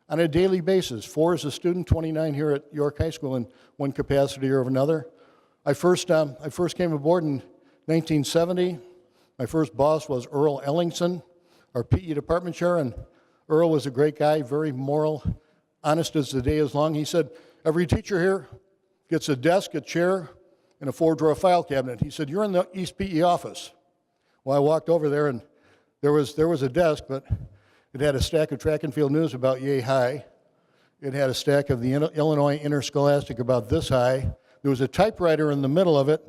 on a daily basis, 4 as a student, 29 here at York High School in one capacity or another. I first came aboard in 1970. My first boss was Earl Ellingson, our PE department chair, and Earl was a great guy, very moral, honest as the day is long. He said, "Every teacher here gets a desk, a chair, and a 4-drawer file cabinet." He said, "You're in the East PE office." Well, I walked over there, and there was a desk, but it had a stack of track and field news about yay high. It had a stack of the Illinois Interscholastic about this high. There was a typewriter in the middle of it,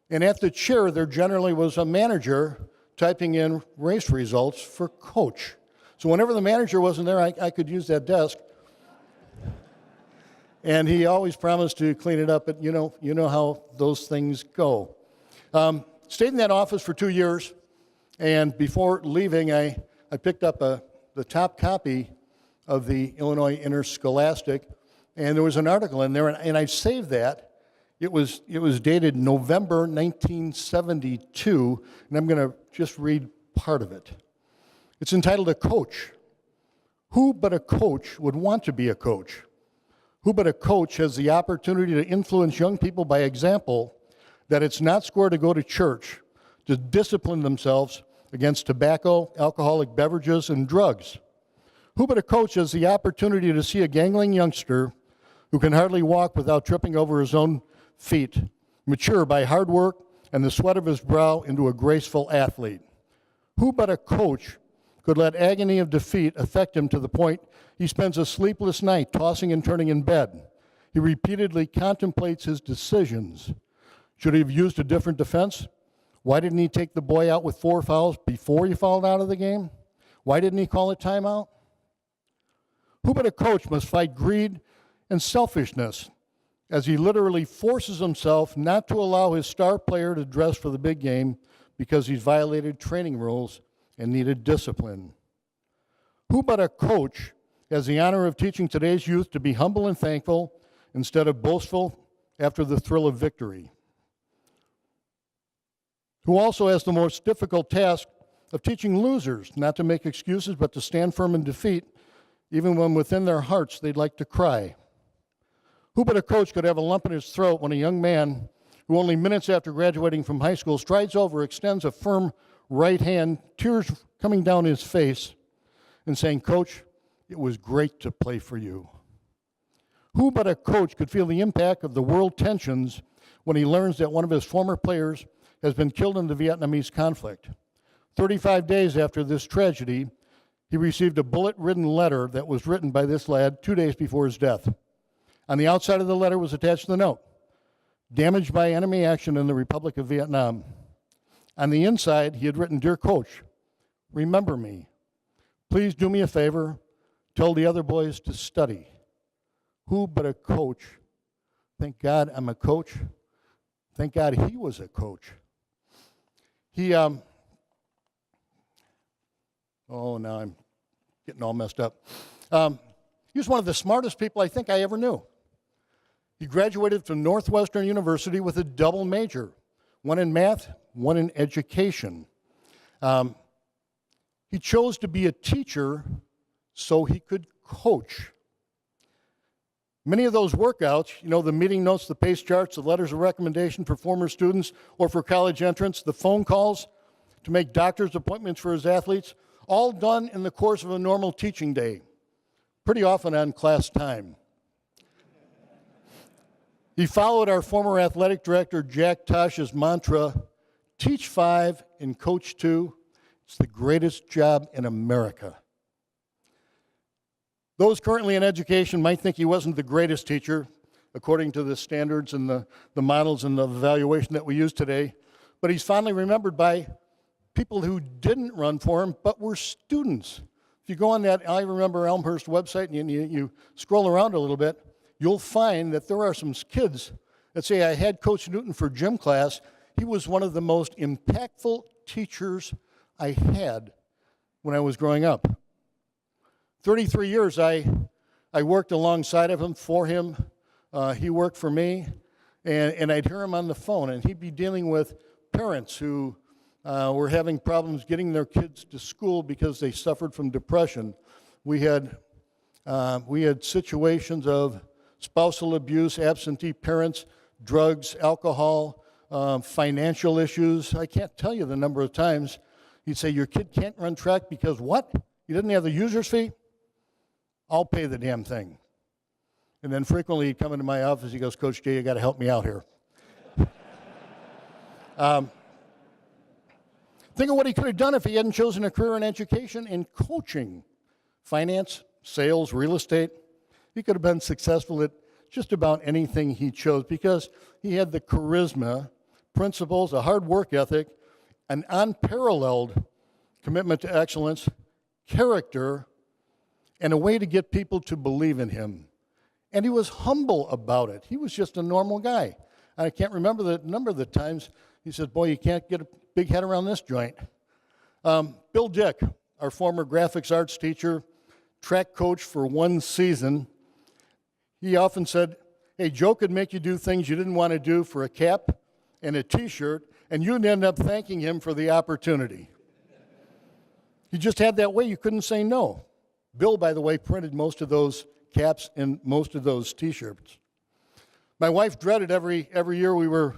and at the chair there generally was a manager typing in race results for Coach. So whenever the manager wasn't there, I could use that desk. And he always promised to clean it up, but you know how those things go. Stayed in that office for 2 years, and before leaving, I picked up the top copy of the Illinois Interscholastic, and there was an article in there, and I saved that. It was dated November 1972, and I'm going to just read part of it. It's entitled "A Coach." Who but a coach would want to be a coach? Who but a coach has the opportunity to influence young people by example that it's not square to go to church, to discipline themselves against tobacco, alcoholic beverages, and drugs? Who but a coach has the opportunity to see a gangling youngster who can hardly walk without tripping over his own feet mature by hard work and the sweat of his brow into a graceful athlete? Who but a coach could let agony of defeat affect him to the point he spends a sleepless night tossing and turning in bed? He repeatedly contemplates his decisions. Should he have used a different defense? Why didn't he take the boy out with 4 fouls before he fouled out of the game? Why didn't he call a timeout? Who but a coach must fight greed and selfishness as he literally forces himself not to allow his star player to dress for the big game because he's violated training rules and needed discipline? Who but a coach has the honor of teaching today's youth to be humble and thankful instead of boastful after the thrill of victory? Who also has the most difficult task of teaching losers not to make excuses but to stand firm in defeat, even when within their hearts they'd like to cry? Who but a coach could have a lump in his throat when a young man who only minutes after graduating from high school strides over, extends a firm right hand, tears coming down his face, and saying, "Coach, it was great to play for you"? Who but a coach could feel the impact of the world tensions when he learns that one of his former players has been killed in the Vietnamese conflict? 35 days after this tragedy, he received a bullet-ridden letter that was written by this lad 2 days before his death. On the outside of the letter was attached the note, "Damaged by enemy action in the Republic of Vietnam." On the inside, he had written, "Dear Coach, remember me. Please do me a favor, tell the other boys to study." Who but a coach? Thank God I'm a coach. Thank God he was a coach. Now I'm getting all messed up. He was one of the smartest people I think I ever knew. He graduated from Northwestern University with a double major, one in math, one in education. He chose to be a teacher so he could coach. Many of those workouts, the meeting notes, the pace charts, the letters of recommendation for former students or for college entrants, the phone calls to make doctor's appointments for his athletes, all done in the course of a normal teaching day, pretty often on class time. He followed our former athletic director, Jack Tosh's mantra, "Teach 5 and coach 2. It's the greatest job in America." Those currently in education might think he wasn't the greatest teacher, according to the standards and the models and the evaluation that we use today, but he's fondly remembered by people who didn't run for him, but were students. If you go on that I Remember Elmhurst website and you scroll around a little bit, you'll find that there are some kids that say, "I had Coach Newton for gym class. He was one of the most impactful teachers I had when I was growing up." 33 years I worked alongside of him, for him. He worked for me, and I'd hear him on the phone, and he'd be dealing with parents who were having problems getting their kids to school because they suffered from depression. We had situations of spousal abuse, absentee parents, drugs, alcohol, financial issues. I can't tell you the number of times he'd say, "Your kid can't run track because what? You didn't have the user's fee? I'll pay the damn thing." And then frequently he'd come into my office, he goes, "Coach Jay, you got to help me out here." Think of what he could have done if he hadn't chosen a career in education and coaching. Finance, sales, real estate. He could have been successful at just about anything he chose because he had the charisma, principles, a hard work ethic, an unparalleled commitment to excellence, character, and a way to get people to believe in him. And he was humble about it. He was just a normal guy. I can't remember the number of the times he said, "Boy, you can't get a big head around this joint." Bill Dick, our former graphics arts teacher, track coach for one season, he often said, "Hey, Joe could make you do things you didn't want to do for a cap and a t-shirt, and you'd end up thanking him for the opportunity." He just had that way, you couldn't say no. Bill, by the way, printed most of those caps and most of those t-shirts. My wife dreaded every year we were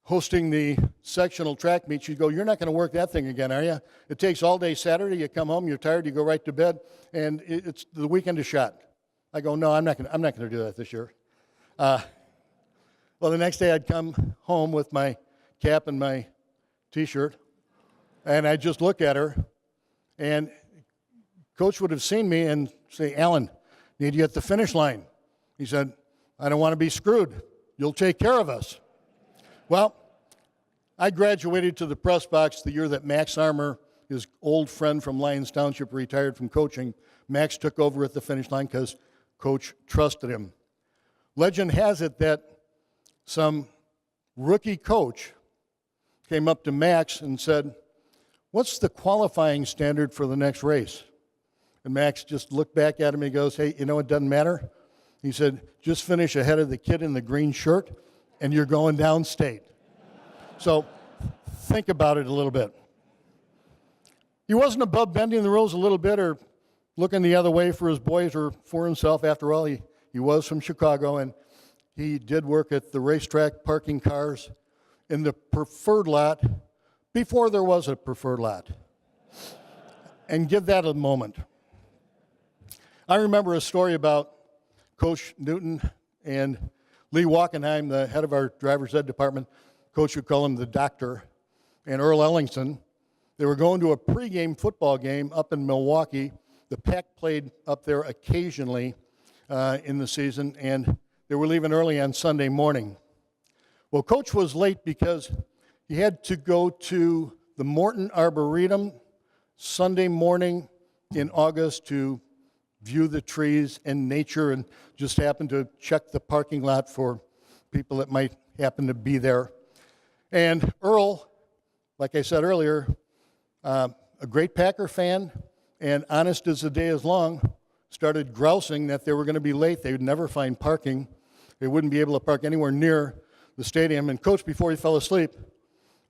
hosting the sectional track meet. She'd go, "You're not going to work that thing again, are you? It takes all day Saturday, you come home, you're tired, you go right to bed, and it's the weekend is shot." I go, "No, I'm not going to do that this year." Well, the next day I'd come home with my cap and my t-shirt, and I'd just look at her, and Coach would have seen me and say, "Alan, need you at the finish line." He said, "I don't want to be screwed. You'll take care of us." Well, I graduated to the press box the year that Max Armour, his old friend from Lyons Township, retired from coaching. Max took over at the finish line because Coach trusted him. Legend has it that some rookie coach came up to Max and said, "What's the qualifying standard for the next race?" And Max just looked back at him and he goes, "Hey, it doesn't matter." He said, "Just finish ahead of the kid in the green shirt and you're going downstate." So think about it a little bit. He wasn't above bending the rules a little bit or looking the other way for his boys or for himself. After all, he was from Chicago, and he did work at the racetrack parking cars in the preferred lot before there was a preferred lot. And give that a moment. I remember a story about Coach Newton and Lee Walkenheim, the head of our driver's ed department. Coach would call him the doctor, and Earl Ellingson. They were going to a pregame football game up in Milwaukee. The Pack played up there occasionally in the season, and they were leaving early on Sunday morning. Well, Coach was late because he had to go to the Morton Arboretum Sunday morning in August to view the trees and nature, and just happened to check the parking lot for people that might happen to be there. And Earl, like I said earlier, a great Packer fan, and honest as the day is long, started grousing that they were going to be late. They would never find parking. They wouldn't be able to park anywhere near the stadium. And Coach, before he fell asleep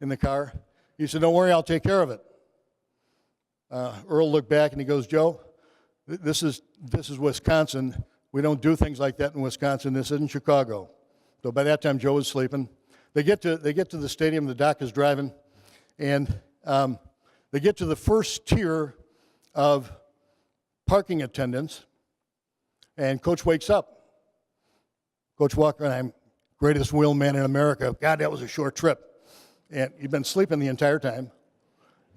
in the car, he said, "Don't worry, I'll take care of it." Earl looked back and he goes, "Joe, this is Wisconsin. We don't do things like that in Wisconsin. This isn't Chicago." So by that time, Joe was sleeping. They get to the stadium. The doc is driving, and they get to the first tier of parking attendants, and Coach wakes up. Coach Walker and I'm greatest wheelman in America. God, that was a short trip, and he'd been sleeping the entire time.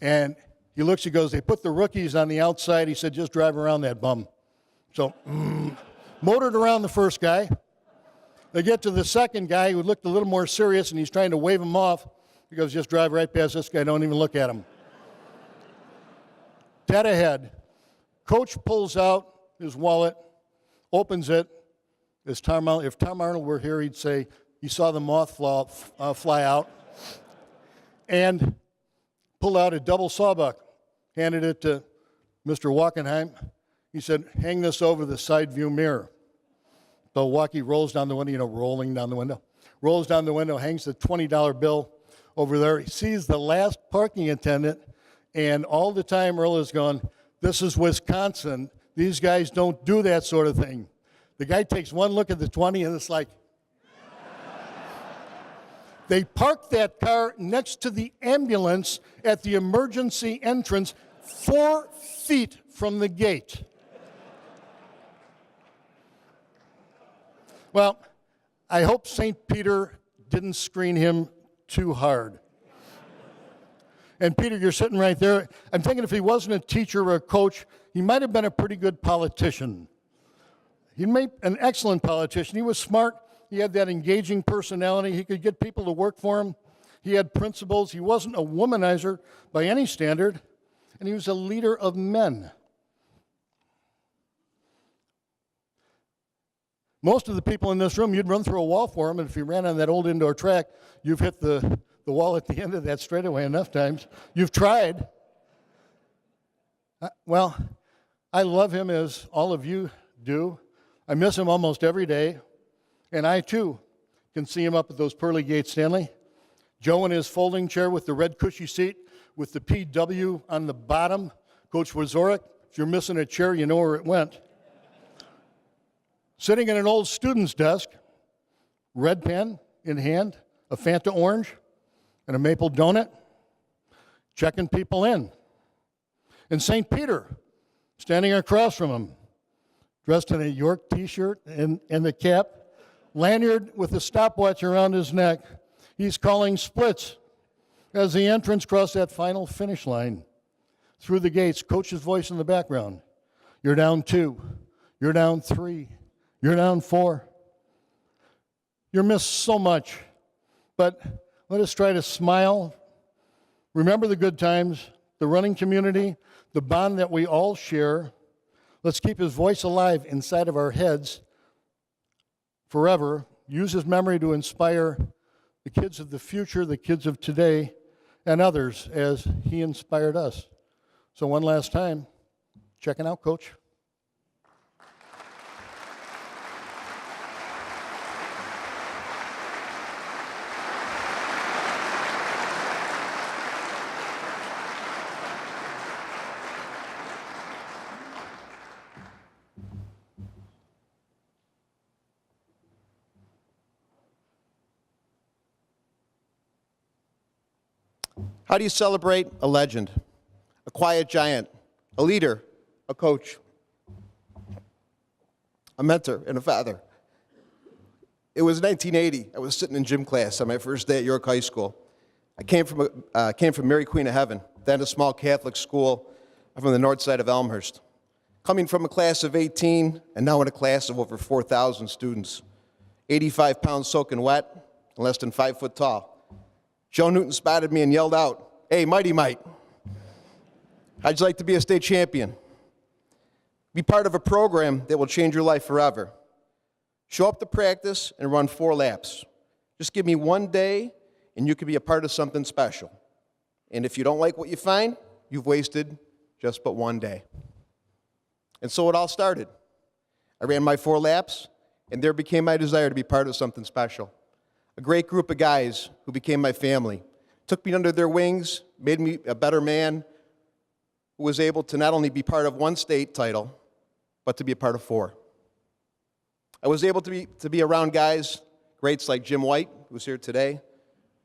And he looks, he goes, "They put the rookies on the outside." He said, "Just drive around that bum." So, motored around the first guy. They get to the second guy who looked a little more serious, and he's trying to wave him off. He goes, "Just drive right past this guy, don't even look at him." Dead ahead, Coach pulls out his wallet, opens it. If Tom Arnold were here, he'd say he saw the moth fly out, and pulled out a double sawbuck, handed it to Mr. Wackenheim. He said, "Hang this over the side view mirror." So Wacky rolls down the window, rolling down the window. Rolls down the window, hangs the $20 bill over there. He sees the last parking attendant, and all the time Earl is going, "This is Wisconsin. These guys don't do that sort of thing." The guy takes one look at the 20, and it's like, they parked that car next to the ambulance at the emergency entrance 4 feet from the gate. Well, I hope St. Peter didn't screen him too hard. And Peter, you're sitting right there. I'm thinking if he wasn't a teacher or a coach, he might have been a pretty good politician. He made an excellent politician. He was smart. He had that engaging personality. He could get people to work for him. He had principles. He wasn't a womanizer by any standard. And he was a leader of men. Most of the people in this room, you'd run through a wall for him, and if you ran on that old indoor track, you've hit the wall at the end of that straightaway enough times. You've tried. Well, I love him as all of you do. I miss him almost every day. And I, too, can see him up at those pearly gates, Stanley. Joe in his folding chair with the red cushy seat with the PW on the bottom. Coach Wazorek, if you're missing a chair, you know where it went. Sitting at an old student's desk, red pen in hand, a Fanta orange, and a maple donut, checking people in. And St. Peter, standing across from him, dressed in a York t-shirt and the cap, lanyard with a stopwatch around his neck. He's calling splits as the entrance crossed that final finish line. Through the gates, Coach's voice in the background. "You're down 2. You're down 3. You're down 4. You're missed so much, but let us try to smile. Remember the good times, the running community, the bond that we all share. Let's keep his voice alive inside of our heads forever. Use his memory to inspire the kids of the future, the kids of today, and others as he inspired us." So one last time, checking out, Coach. How do you celebrate a legend, a quiet giant, a leader, a coach, a mentor, and a father? It was 1980. I was sitting in gym class on my first day at York High School. I came from Mary Queen of Heaven. then a small Catholic school from the north side of Elmhurst. Coming from a class of 18 and now in a class of over 4,000 students, 85 pounds soaking wet and less than 5 foot tall. Joe Newton spotted me and yelled out, "Hey, Mighty Mite, how'd you like to be a state champion? Be part of a program that will change your life forever. Show up to practice and run 4 laps. Just give me one day and you can be a part of something special. And if you don't like what you find, you've wasted just but one day." And so it all started. I ran my 4 laps, and there became my desire to be part of something special. A great group of guys who became my family took me under their wings, made me a better man who was able to not only be part of 1 state title, but to be a part of 4. I was able to be around guys, greats like Jim White, who's here today,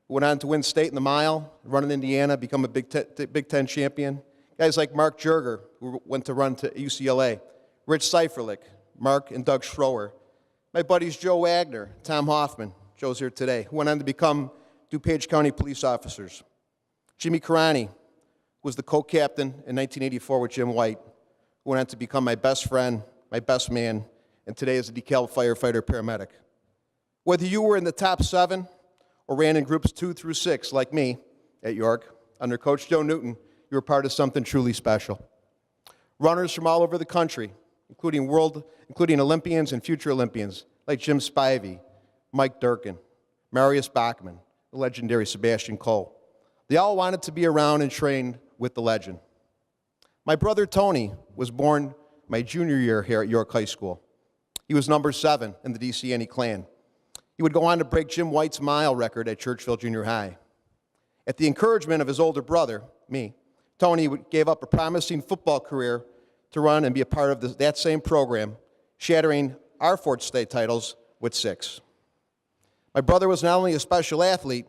who went on to win state in the mile, run in Indiana, become a Big Ten champion. Guys like Mark Jerger, who went to run to UCLA, Rich Seiferlich, Mark and Doug Schroer. My buddies Joe Wagner, Tom Hoffman, Joe's here today, who went on to become DuPage County police officers. Jimmy Karani, who was the co-captain in 1984 with Jim White, who went on to become my best friend, my best man, and today is a DeKalb firefighter paramedic. Whether you were in the top 7 or ran in groups 2 through 6 like me at York, under Coach Joe Newton, you were part of something truly special. Runners from all over the country, including Olympians and future Olympians like Jim Spivey, Mike Durkin, Marius Bachman, the legendary Sebastian Coe. They all wanted to be around and train with the legend. My brother Tony was born my junior year here at York High School. He was number 7 in the DCNE clan. He would go on to break Jim White's mile record at Churchville Junior High. At the encouragement of his older brother, me, Tony gave up a promising football career to run and be a part of that same program, shattering our 4 state titles with 6. My brother was not only a special athlete,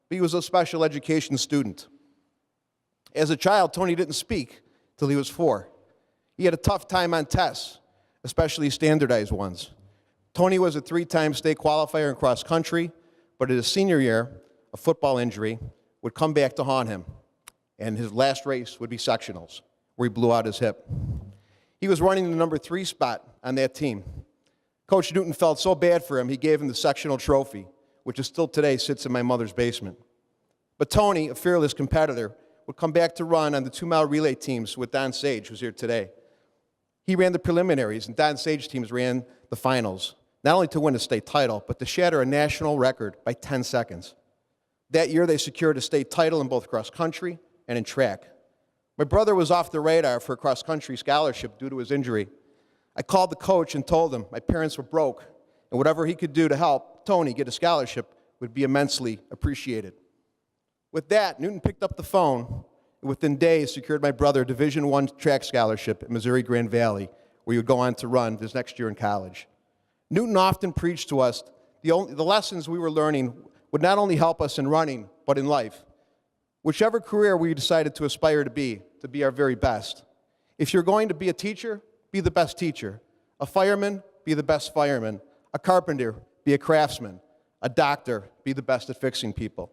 but he was a special education student. As a child, Tony didn't speak till he was 4. He had a tough time on tests, especially standardized ones. Tony was a 3-time state qualifier in cross country, but in his senior year, a football injury would come back to haunt him, and his last race would be sectionals, where he blew out his hip. He was running the number 3 spot on that team. Coach Newton felt so bad for him, he gave him the sectional trophy, which is still today sits in my mother's basement. But Tony, a fearless competitor, would come back to run on the 2-mile relay teams with Don Sage, who's here today. He ran the preliminaries, and Don Sage teams ran the finals, not only to win a state title, but to shatter a national record by 10 seconds. That year, they secured a state title in both cross country and in track. My brother was off the radar for a cross-country scholarship due to his injury. I called the coach and told him my parents were broke, and whatever he could do to help Tony get a scholarship would be immensely appreciated. With that, Newton picked up the phone, and within days secured my brother a Division I track scholarship at Missouri Grand Valley, where he would go on to run this next year in college. Newton often preached to us the lessons we were learning would not only help us in running, but in life. Whichever career we decided to aspire to be our very best. If you're going to be a teacher, be the best teacher. A fireman, be the best fireman. A carpenter, be a craftsman. A doctor, be the best at fixing people.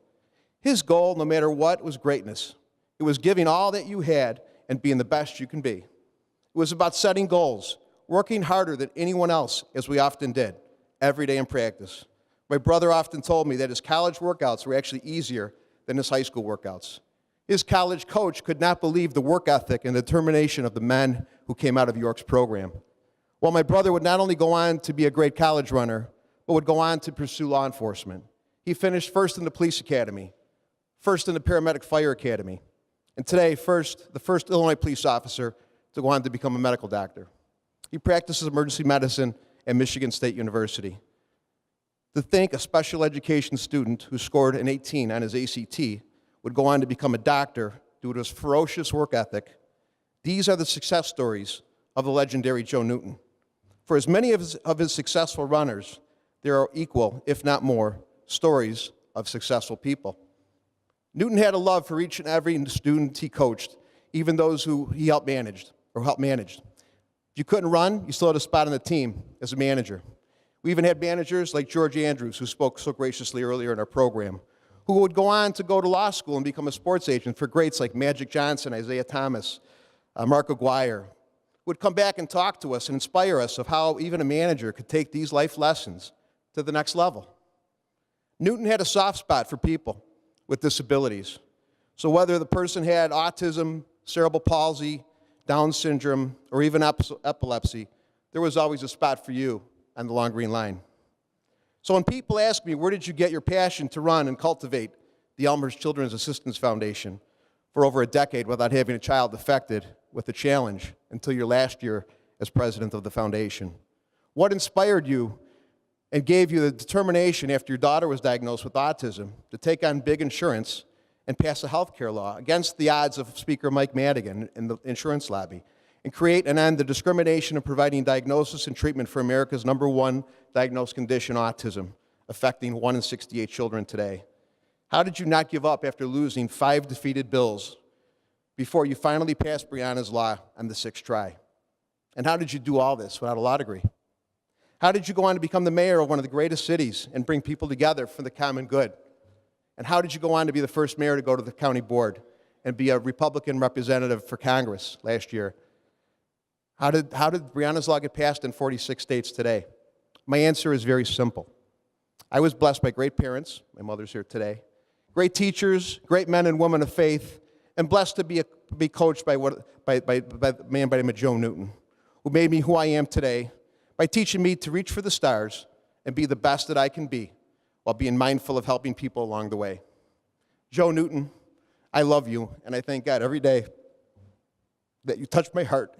His goal, no matter what, was greatness. It was giving all that you had and being the best you can be. It was about setting goals, working harder than anyone else, as we often did, every day in practice. My brother often told me that his college workouts were actually easier than his high school workouts. His college coach could not believe the work ethic and determination of the men who came out of York's program. While my brother would not only go on to be a great college runner, but would go on to pursue law enforcement. He finished first in the police academy, first in the paramedic fire academy, and today the first Illinois police officer to go on to become a medical doctor. He practices emergency medicine at Michigan State University. To think a special education student who scored an 18 on his ACT would go on to become a doctor due to his ferocious work ethic. These are the success stories of the legendary Joe Newton. For as many of his successful runners, there are equal, if not more, stories of successful people. Newton had a love for each and every student he coached, even those who he helped manage. If you couldn't run, you still had a spot on the team as a manager. We even had managers like George Andrews, who spoke so graciously earlier in our program, who would go on to go to law school and become a sports agent for greats like Magic Johnson, Isaiah Thomas, Mark Aguirre, would come back and talk to us and inspire us of how even a manager could take these life lessons to the next level. Newton had a soft spot for people with disabilities. So whether the person had autism, cerebral palsy, Down syndrome, or even epilepsy, there was always a spot for you on the Long Green Line. So when people ask me, where did you get your passion to run and cultivate the Elmhurst Children's Assistance Foundation for over a decade without having a child affected with a challenge until your last year as president of the foundation? What inspired you and gave you the determination after your daughter was diagnosed with autism to take on big insurance and pass a health care law against the odds of Speaker Mike Madigan in the insurance lobby, and create and end the discrimination of providing diagnosis and treatment for America's #1 diagnosed condition, autism, affecting 1 in 68 children today? How did you not give up after losing 5 defeated bills before you finally passed Breonna's law on the 6th try? And how did you do all this without a law degree? How did you go on to become the mayor of one of the greatest cities and bring people together for the common good? And how did you go on to be the first mayor to go to the county board and be a Republican representative for Congress last year? How did Breonna's law get passed in 46 states today? My answer is very simple. I was blessed by great parents, my mother's here today, great teachers, great men and women of faith, and blessed to be coached by a man by the name of Joe Newton, who made me who I am today by teaching me to reach for the stars and be the best that I can be while being mindful of helping people along the way. Joe Newton, I love you, and I thank God every day that you touched my heart,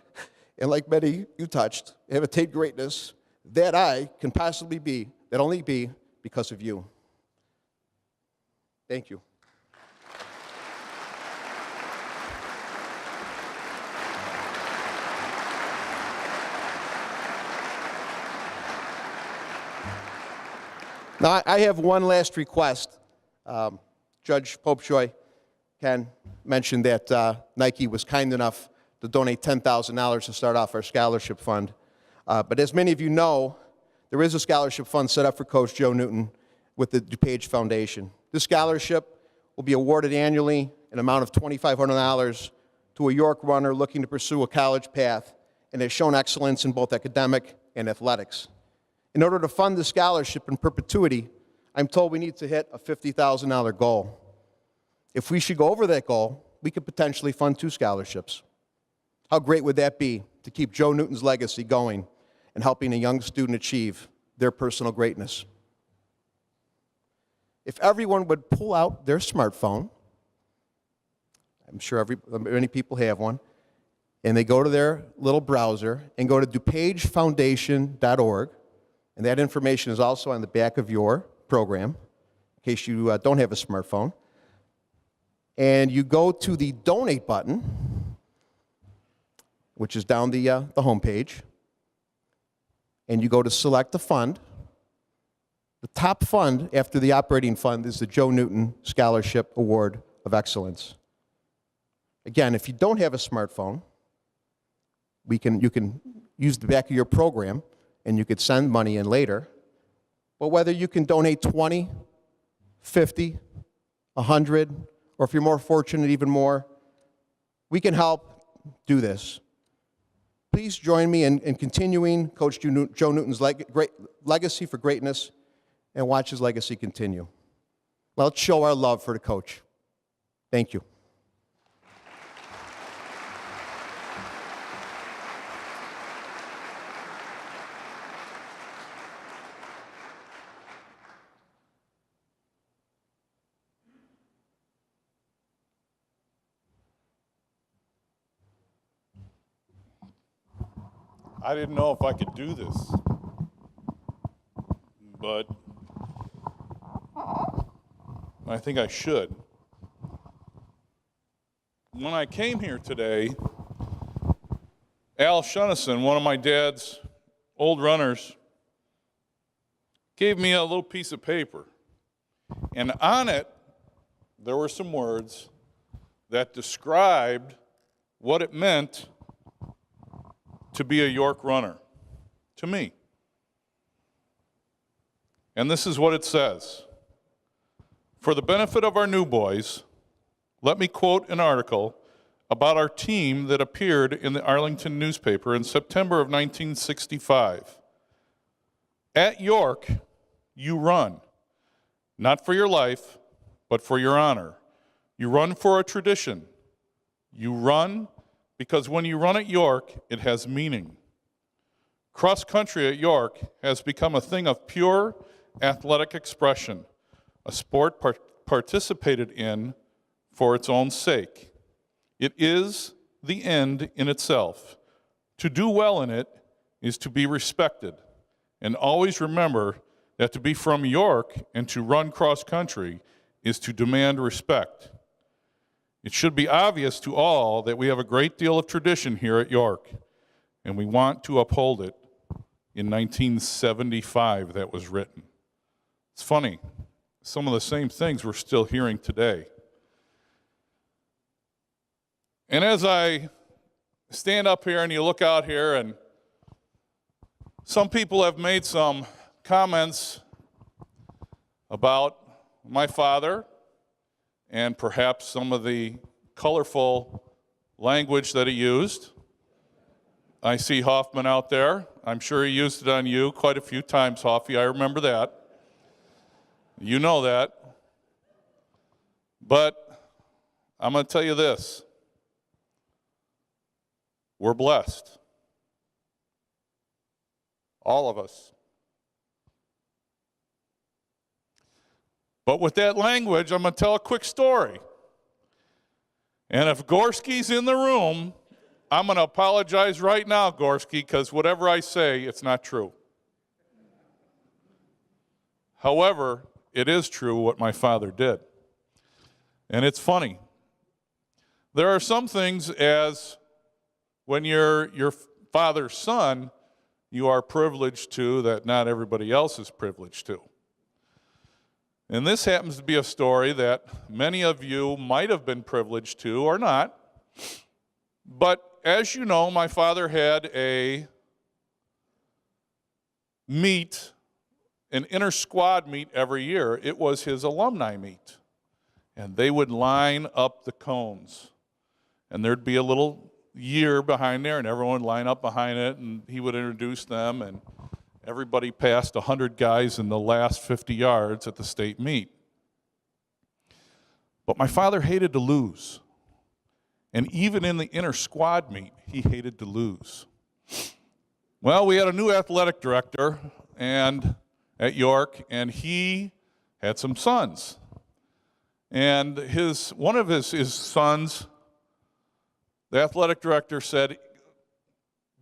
and like many you touched, have attained greatness that I can possibly be, that only be because of you. Thank you. Now, I have one last request. Judge Popejoy can mention that Nike was kind enough to donate $10,000 to start off our scholarship fund. But as many of you know, there is a scholarship fund set up for Coach Joe Newton with the DuPage Foundation. This scholarship will be awarded annually an amount of $2,500 to a York runner looking to pursue a college path and has shown excellence in both academic and athletics. In order to fund the scholarship in perpetuity, I'm told we need to hit a $50,000 goal. If we should go over that goal, we could potentially fund 2 scholarships. How great would that be to keep Joe Newton's legacy going and helping a young student achieve their personal greatness? If everyone would pull out their smartphone, I'm sure many people have one, and they go to their little browser and go to dupagefoundation.org, and that information is also on the back of your program, in case you don't have a smartphone. And you go to the donate button, which is down the home page, and you go to select the fund. The top fund after the operating fund is the Joe Newton Scholarship Award of Excellence. Again, if you don't have a smartphone, you can use the back of your program and you could send money in later. But whether you can donate 20, 50, 100, or if you're more fortunate, even more, we can help do this. Please join me in continuing Coach Joe Newton's legacy for greatness and watch his legacy continue. Let's show our love for the coach. Thank you. I didn't know if I could do this, but I think I should. When I came here today, Al Shunnison, one of my dad's old runners, gave me a little piece of paper, and on it there were some words that described what it meant to be a York runner, to me. And this is what it says: For the benefit of our new boys, let me quote an article about our team that appeared in the Arlington newspaper in September of 1965. At York, you run, not for your life, but for your honor. You run for a tradition. You run because when you run at York, it has meaning. Cross country at York has become a thing of pure athletic expression, a sport participated in for its own sake. It is the end in itself. To do well in it is to be respected. And always remember that to be from York and to run cross country is to demand respect. It should be obvious to all that we have a great deal of tradition here at York, and we want to uphold it. In 1975, that was written. It's funny, some of the same things we're still hearing today. And as I stand up here and you look out here, and some people have made some comments about my father and perhaps some of the colorful language that he used. I see Hoffman out there. I'm sure he used it on you quite a few times, Hoffy. I remember that. You know that. But I'm going to tell you this. We're blessed. All of us. But with that language, I'm going to tell a quick story. And if Gorski's in the room, I'm going to apologize right now, Gorski, because whatever I say, it's not true. However, it is true what my father did. And it's funny. There are some things as when you're your father's son, you are privileged to that not everybody else is privileged to. And this happens to be a story that many of you might have been privileged to or not. But as you know, my father had a meet, an inter-squad meet every year. It was his alumni meet. And they would line up the cones. And there'd be a little year behind there, and everyone would line up behind it, and he would introduce them, and everybody passed 100 guys in the last 50 yards at the state meet. But my father hated to lose. And even in the inter-squad meet, he hated to lose. Well, we had a new athletic director at York, and he had some sons. And one of his sons, the athletic director said,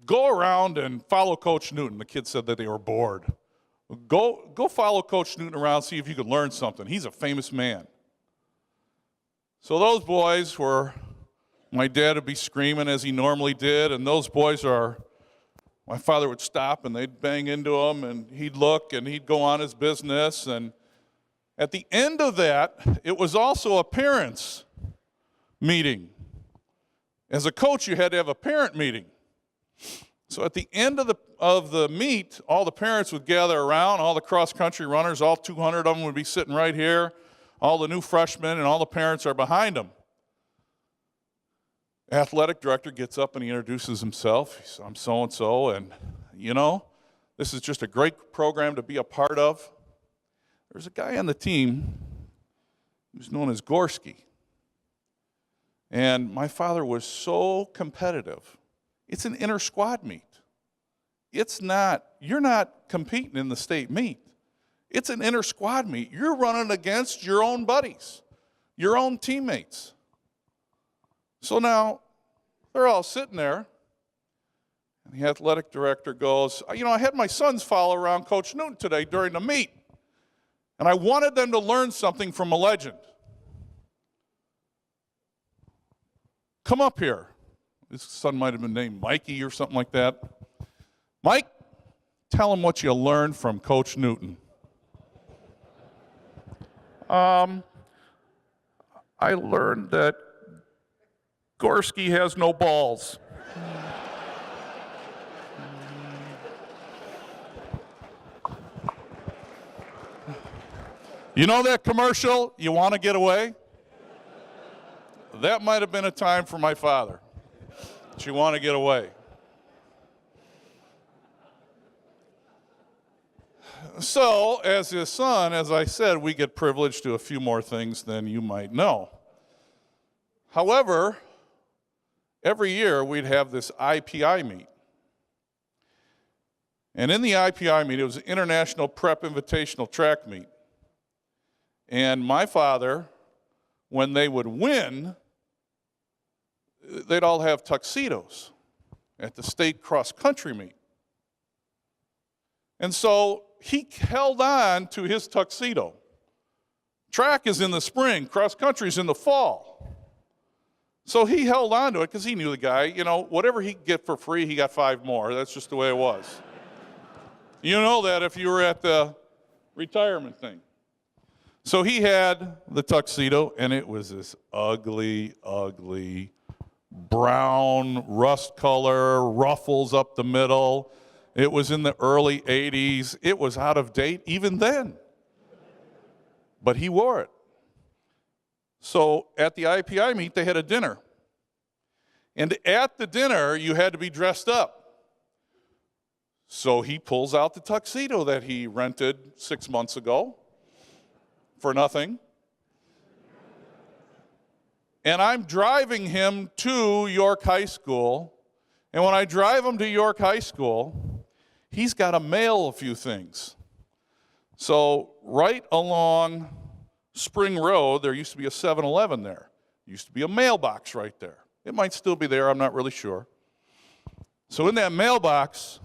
"Go around and follow Coach Newton." The kids said that they were bored. Go follow Coach Newton around, see if you could learn something. He's a famous man. So those boys were, my dad would be screaming as he normally did, and those boys my father would stop and they'd bang into him, and he'd look and he'd go on his business. And at the end of that, it was also a parents' meeting. As a coach, you had to have a parent meeting. So at the end of the meet, all the parents would gather around, all the cross-country runners, all 200 of them would be sitting right here, all the new freshmen, and all the parents are behind them. Athletic director gets up and he introduces himself. He says, "I'm so-and-so, and this is just a great program to be a part of." There's a guy on the team who's known as Gorski. And my father was so competitive. It's an inter-squad meet. You're not competing in the state meet. It's an inter-squad meet. You're running against your own buddies, your own teammates. So now they're all sitting there, and the athletic director goes, "I had my sons follow around Coach Newton today during the meet, and I wanted them to learn something from a legend. Come up here." His son might have been named Mikey or something like that. "Mike, tell him what you learned from Coach Newton." "I learned that Gorski has no balls." You know that commercial, You Want to Get Away? That might have been a time for my father. You want to get away. So, as his son, as I said, we get privileged to a few more things than you might know. However, every year we'd have this IPI meet. And in the IPI meet, it was an International Prep Invitational Track Meet. And my father, when they would win, they'd all have tuxedos at the state cross-country meet. And so he held on to his tuxedo. Track is in the spring, cross-country is in the fall. So he held on to it because he knew the guy, whatever he could get for free, he got 5 more. That's just the way it was. You know that if you were at the retirement thing. So he had the tuxedo, and it was this ugly, ugly, brown, rust color, ruffles up the middle. It was in the early 80s. It was out of date even then. But he wore it. So at the IPI meet, they had a dinner. And at the dinner, you had to be dressed up. So he pulls out the tuxedo that he rented 6 months ago for nothing. And I'm driving him to York High School. And when I drive him to York High School, he's got to mail a few things. So right along Spring Road, there used to be a 7-Eleven there. There used to be a mailbox right there. It might still be there, I'm not really sure. So in that mailbox,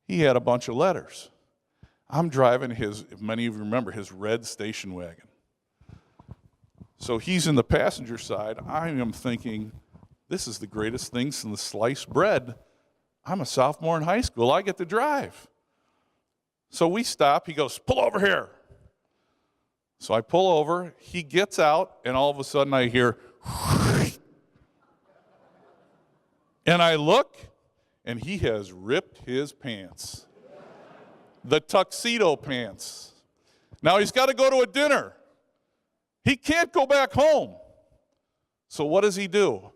he had a bunch of letters. I'm driving his, if many of you remember, his red station wagon. So he's in the passenger side. I am thinking, this is the greatest thing since sliced bread. I'm a sophomore in high school. I get to drive. So we stop. He goes, pull over here. So I pull over. He gets out, and all of a sudden I hear, and I look, and he has ripped his pants. The tuxedo pants. Now he's got to go to a dinner. He can't go back home. So what does he do?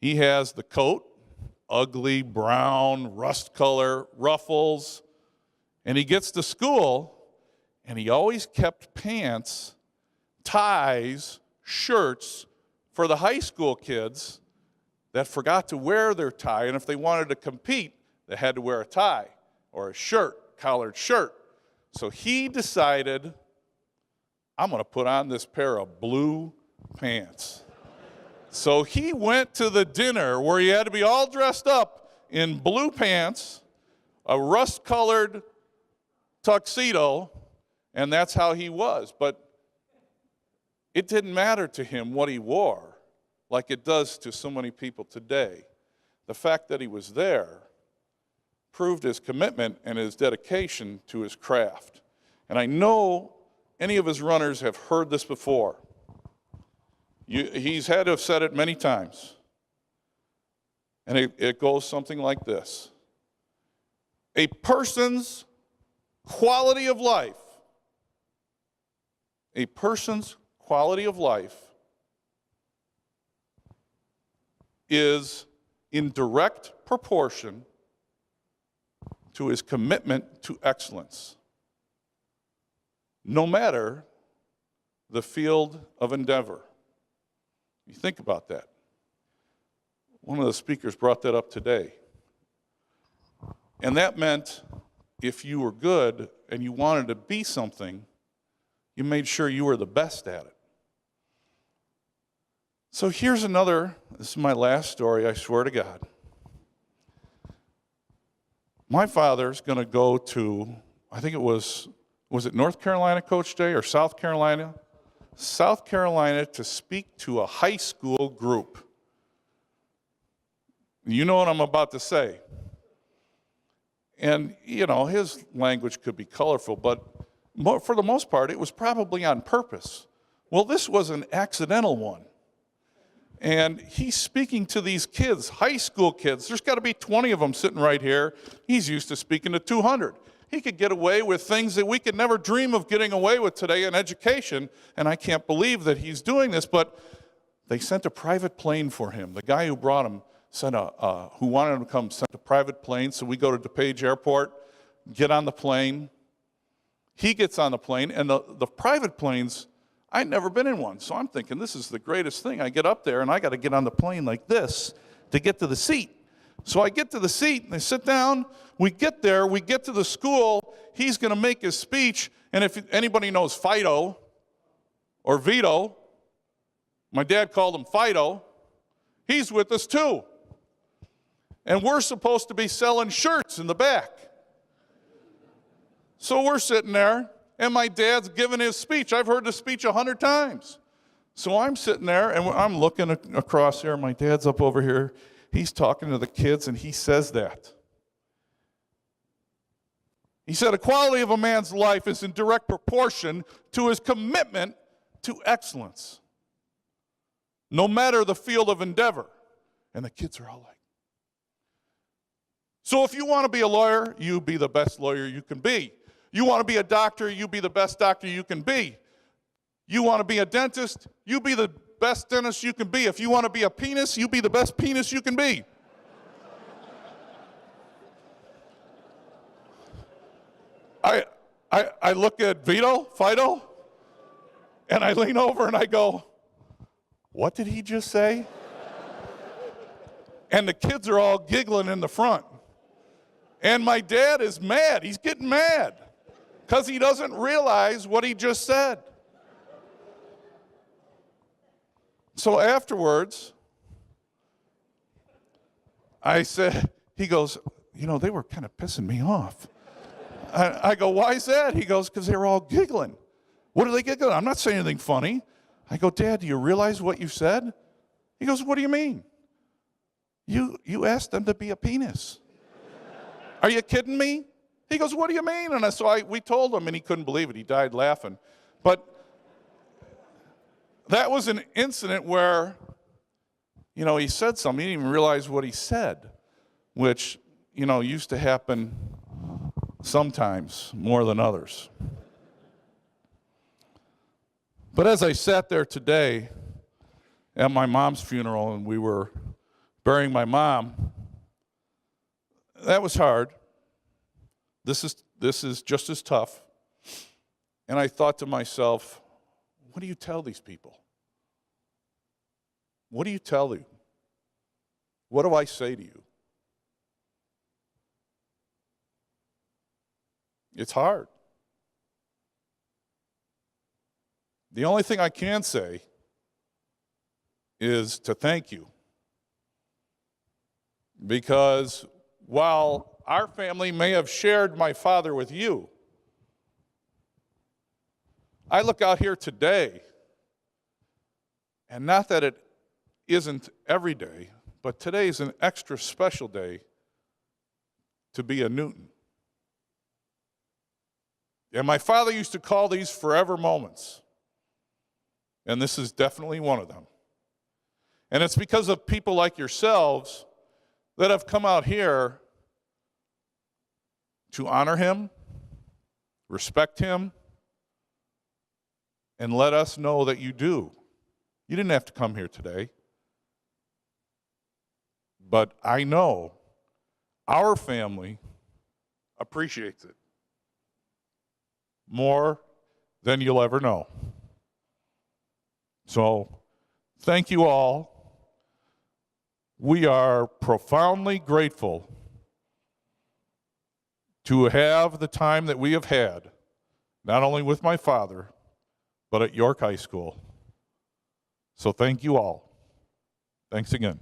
He has the coat, ugly brown, rust color, ruffles, and he gets to school, and he always kept pants, ties, shirts for the high school kids that forgot to wear their tie, and if they wanted to compete, they had to wear a tie or a shirt, collared shirt. So he decided, I'm going to put on this pair of blue pants. So he went to the dinner where he had to be all dressed up in blue pants, a rust-colored tuxedo, and that's how he was. But it didn't matter to him what he wore like it does to so many people today. The fact that he was there proved his commitment and his dedication to his craft. And I know any of his runners have heard this before. He's had to have said it many times. And it goes something like this. A person's quality of life, is in direct proportion to his commitment to excellence, no matter the field of endeavor. You think about that. One of the speakers brought that up today. And that meant if you were good and you wanted to be something, you made sure you were the best at it. So here's another, this is my last story, I swear to God. My father's going to go to, I think it was it North Carolina, Coach Day, or South Carolina? South Carolina to speak to a high school group. You know what I'm about to say. And, his language could be colorful, but for the most part, it was probably on purpose. Well, this was an accidental one. And he's speaking to these kids, high school kids. There's got to be 20 of them sitting right here. He's used to speaking to 200. He could get away with things that we could never dream of getting away with today in education, and I can't believe that he's doing this, but they sent a private plane for him. The guy who brought him who wanted him to come sent a private plane, so we go to DePage Airport, get on the plane. He gets on the plane, and the private planes, I'd never been in one, so I'm thinking this is the greatest thing. I get up there, and I got to get on the plane like this to get to the seat. So I get to the seat, and I sit down. We get there. We get to the school. He's going to make his speech, and if anybody knows Fido or Vito, my dad called him Fido, he's with us too. And we're supposed to be selling shirts in the back. So we're sitting there, and my dad's giving his speech. I've heard the speech 100 times. So I'm sitting there, and I'm looking across here. My dad's up over here. He's talking to the kids, and he says that. He said, the quality of a man's life is in direct proportion to his commitment to excellence, no matter the field of endeavor. And the kids are all like, so if you want to be a lawyer, you be the best lawyer you can be. You want to be a doctor, you be the best doctor you can be. You want to be a dentist, you be the best dentist you can be. If you want to be a penis, you be the best penis you can be. I look at Fido, and I lean over and I go, what did he just say? And the kids are all giggling in the front. And my dad is mad. He's getting mad because he doesn't realize what he just said. So afterwards, I said, he goes, you know, they were kind of pissing me off. I go, why is that? He goes, because they were all giggling. What are they giggling? I'm not saying anything funny. I go, Dad, do you realize what you said? He goes, what do you mean? You asked them to be a penis. Are you kidding me? He goes, what do you mean? And we told him, and he couldn't believe it. He died laughing. But that was an incident where, you know, he said something. He didn't even realize what he said, which, you know, used to happen sometimes more than others. But as I sat there today at my mom's funeral and we were burying my mom, that was hard. This is just as tough. And I thought to myself, what do you tell these people? What do you tell them? What do I say to you? It's hard. The only thing I can say is to thank you. Because while our family may have shared my father with you, I look out here today, and not that it isn't every day, but today is an extra special day to be a Newton. And my father used to call these forever moments. And this is definitely one of them. And it's because of people like yourselves that have come out here to honor him, respect him, and let us know that you do. You didn't have to come here today. But I know our family appreciates it more than you'll ever know. So, thank you all. We are profoundly grateful to have the time that we have had, not only with my father, but at York High School. So thank you all. Thanks again.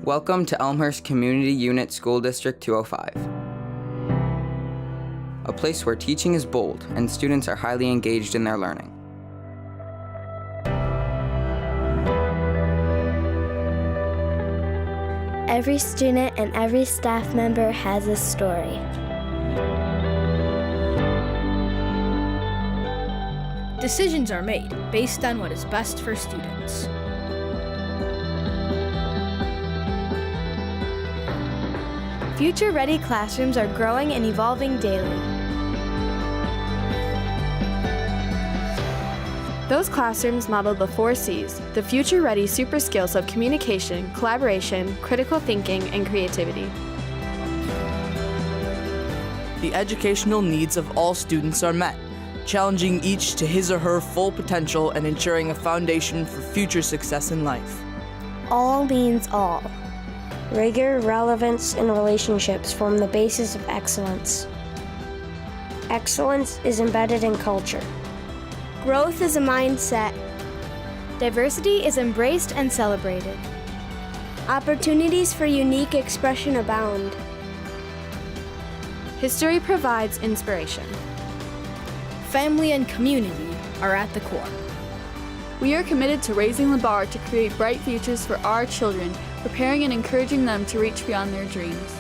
Welcome to Elmhurst Community Unit School District 205, a place where teaching is bold and students are highly engaged in their learning. Every student and every staff member has a story. Decisions are made based on what is best for students. Future-ready classrooms are growing and evolving daily. Those classrooms model the 4 C's, the future-ready super skills of communication, collaboration, critical thinking, and creativity. The educational needs of all students are met, challenging each to his or her full potential and ensuring a foundation for future success in life. All means all. Rigor, relevance, and relationships form the basis of excellence. Excellence is embedded in culture. Growth is a mindset. Diversity is embraced and celebrated. Opportunities for unique expression abound. History provides inspiration. Family and community are at the core. We are committed to raising the bar to create bright futures for our children, preparing and encouraging them to reach beyond their dreams.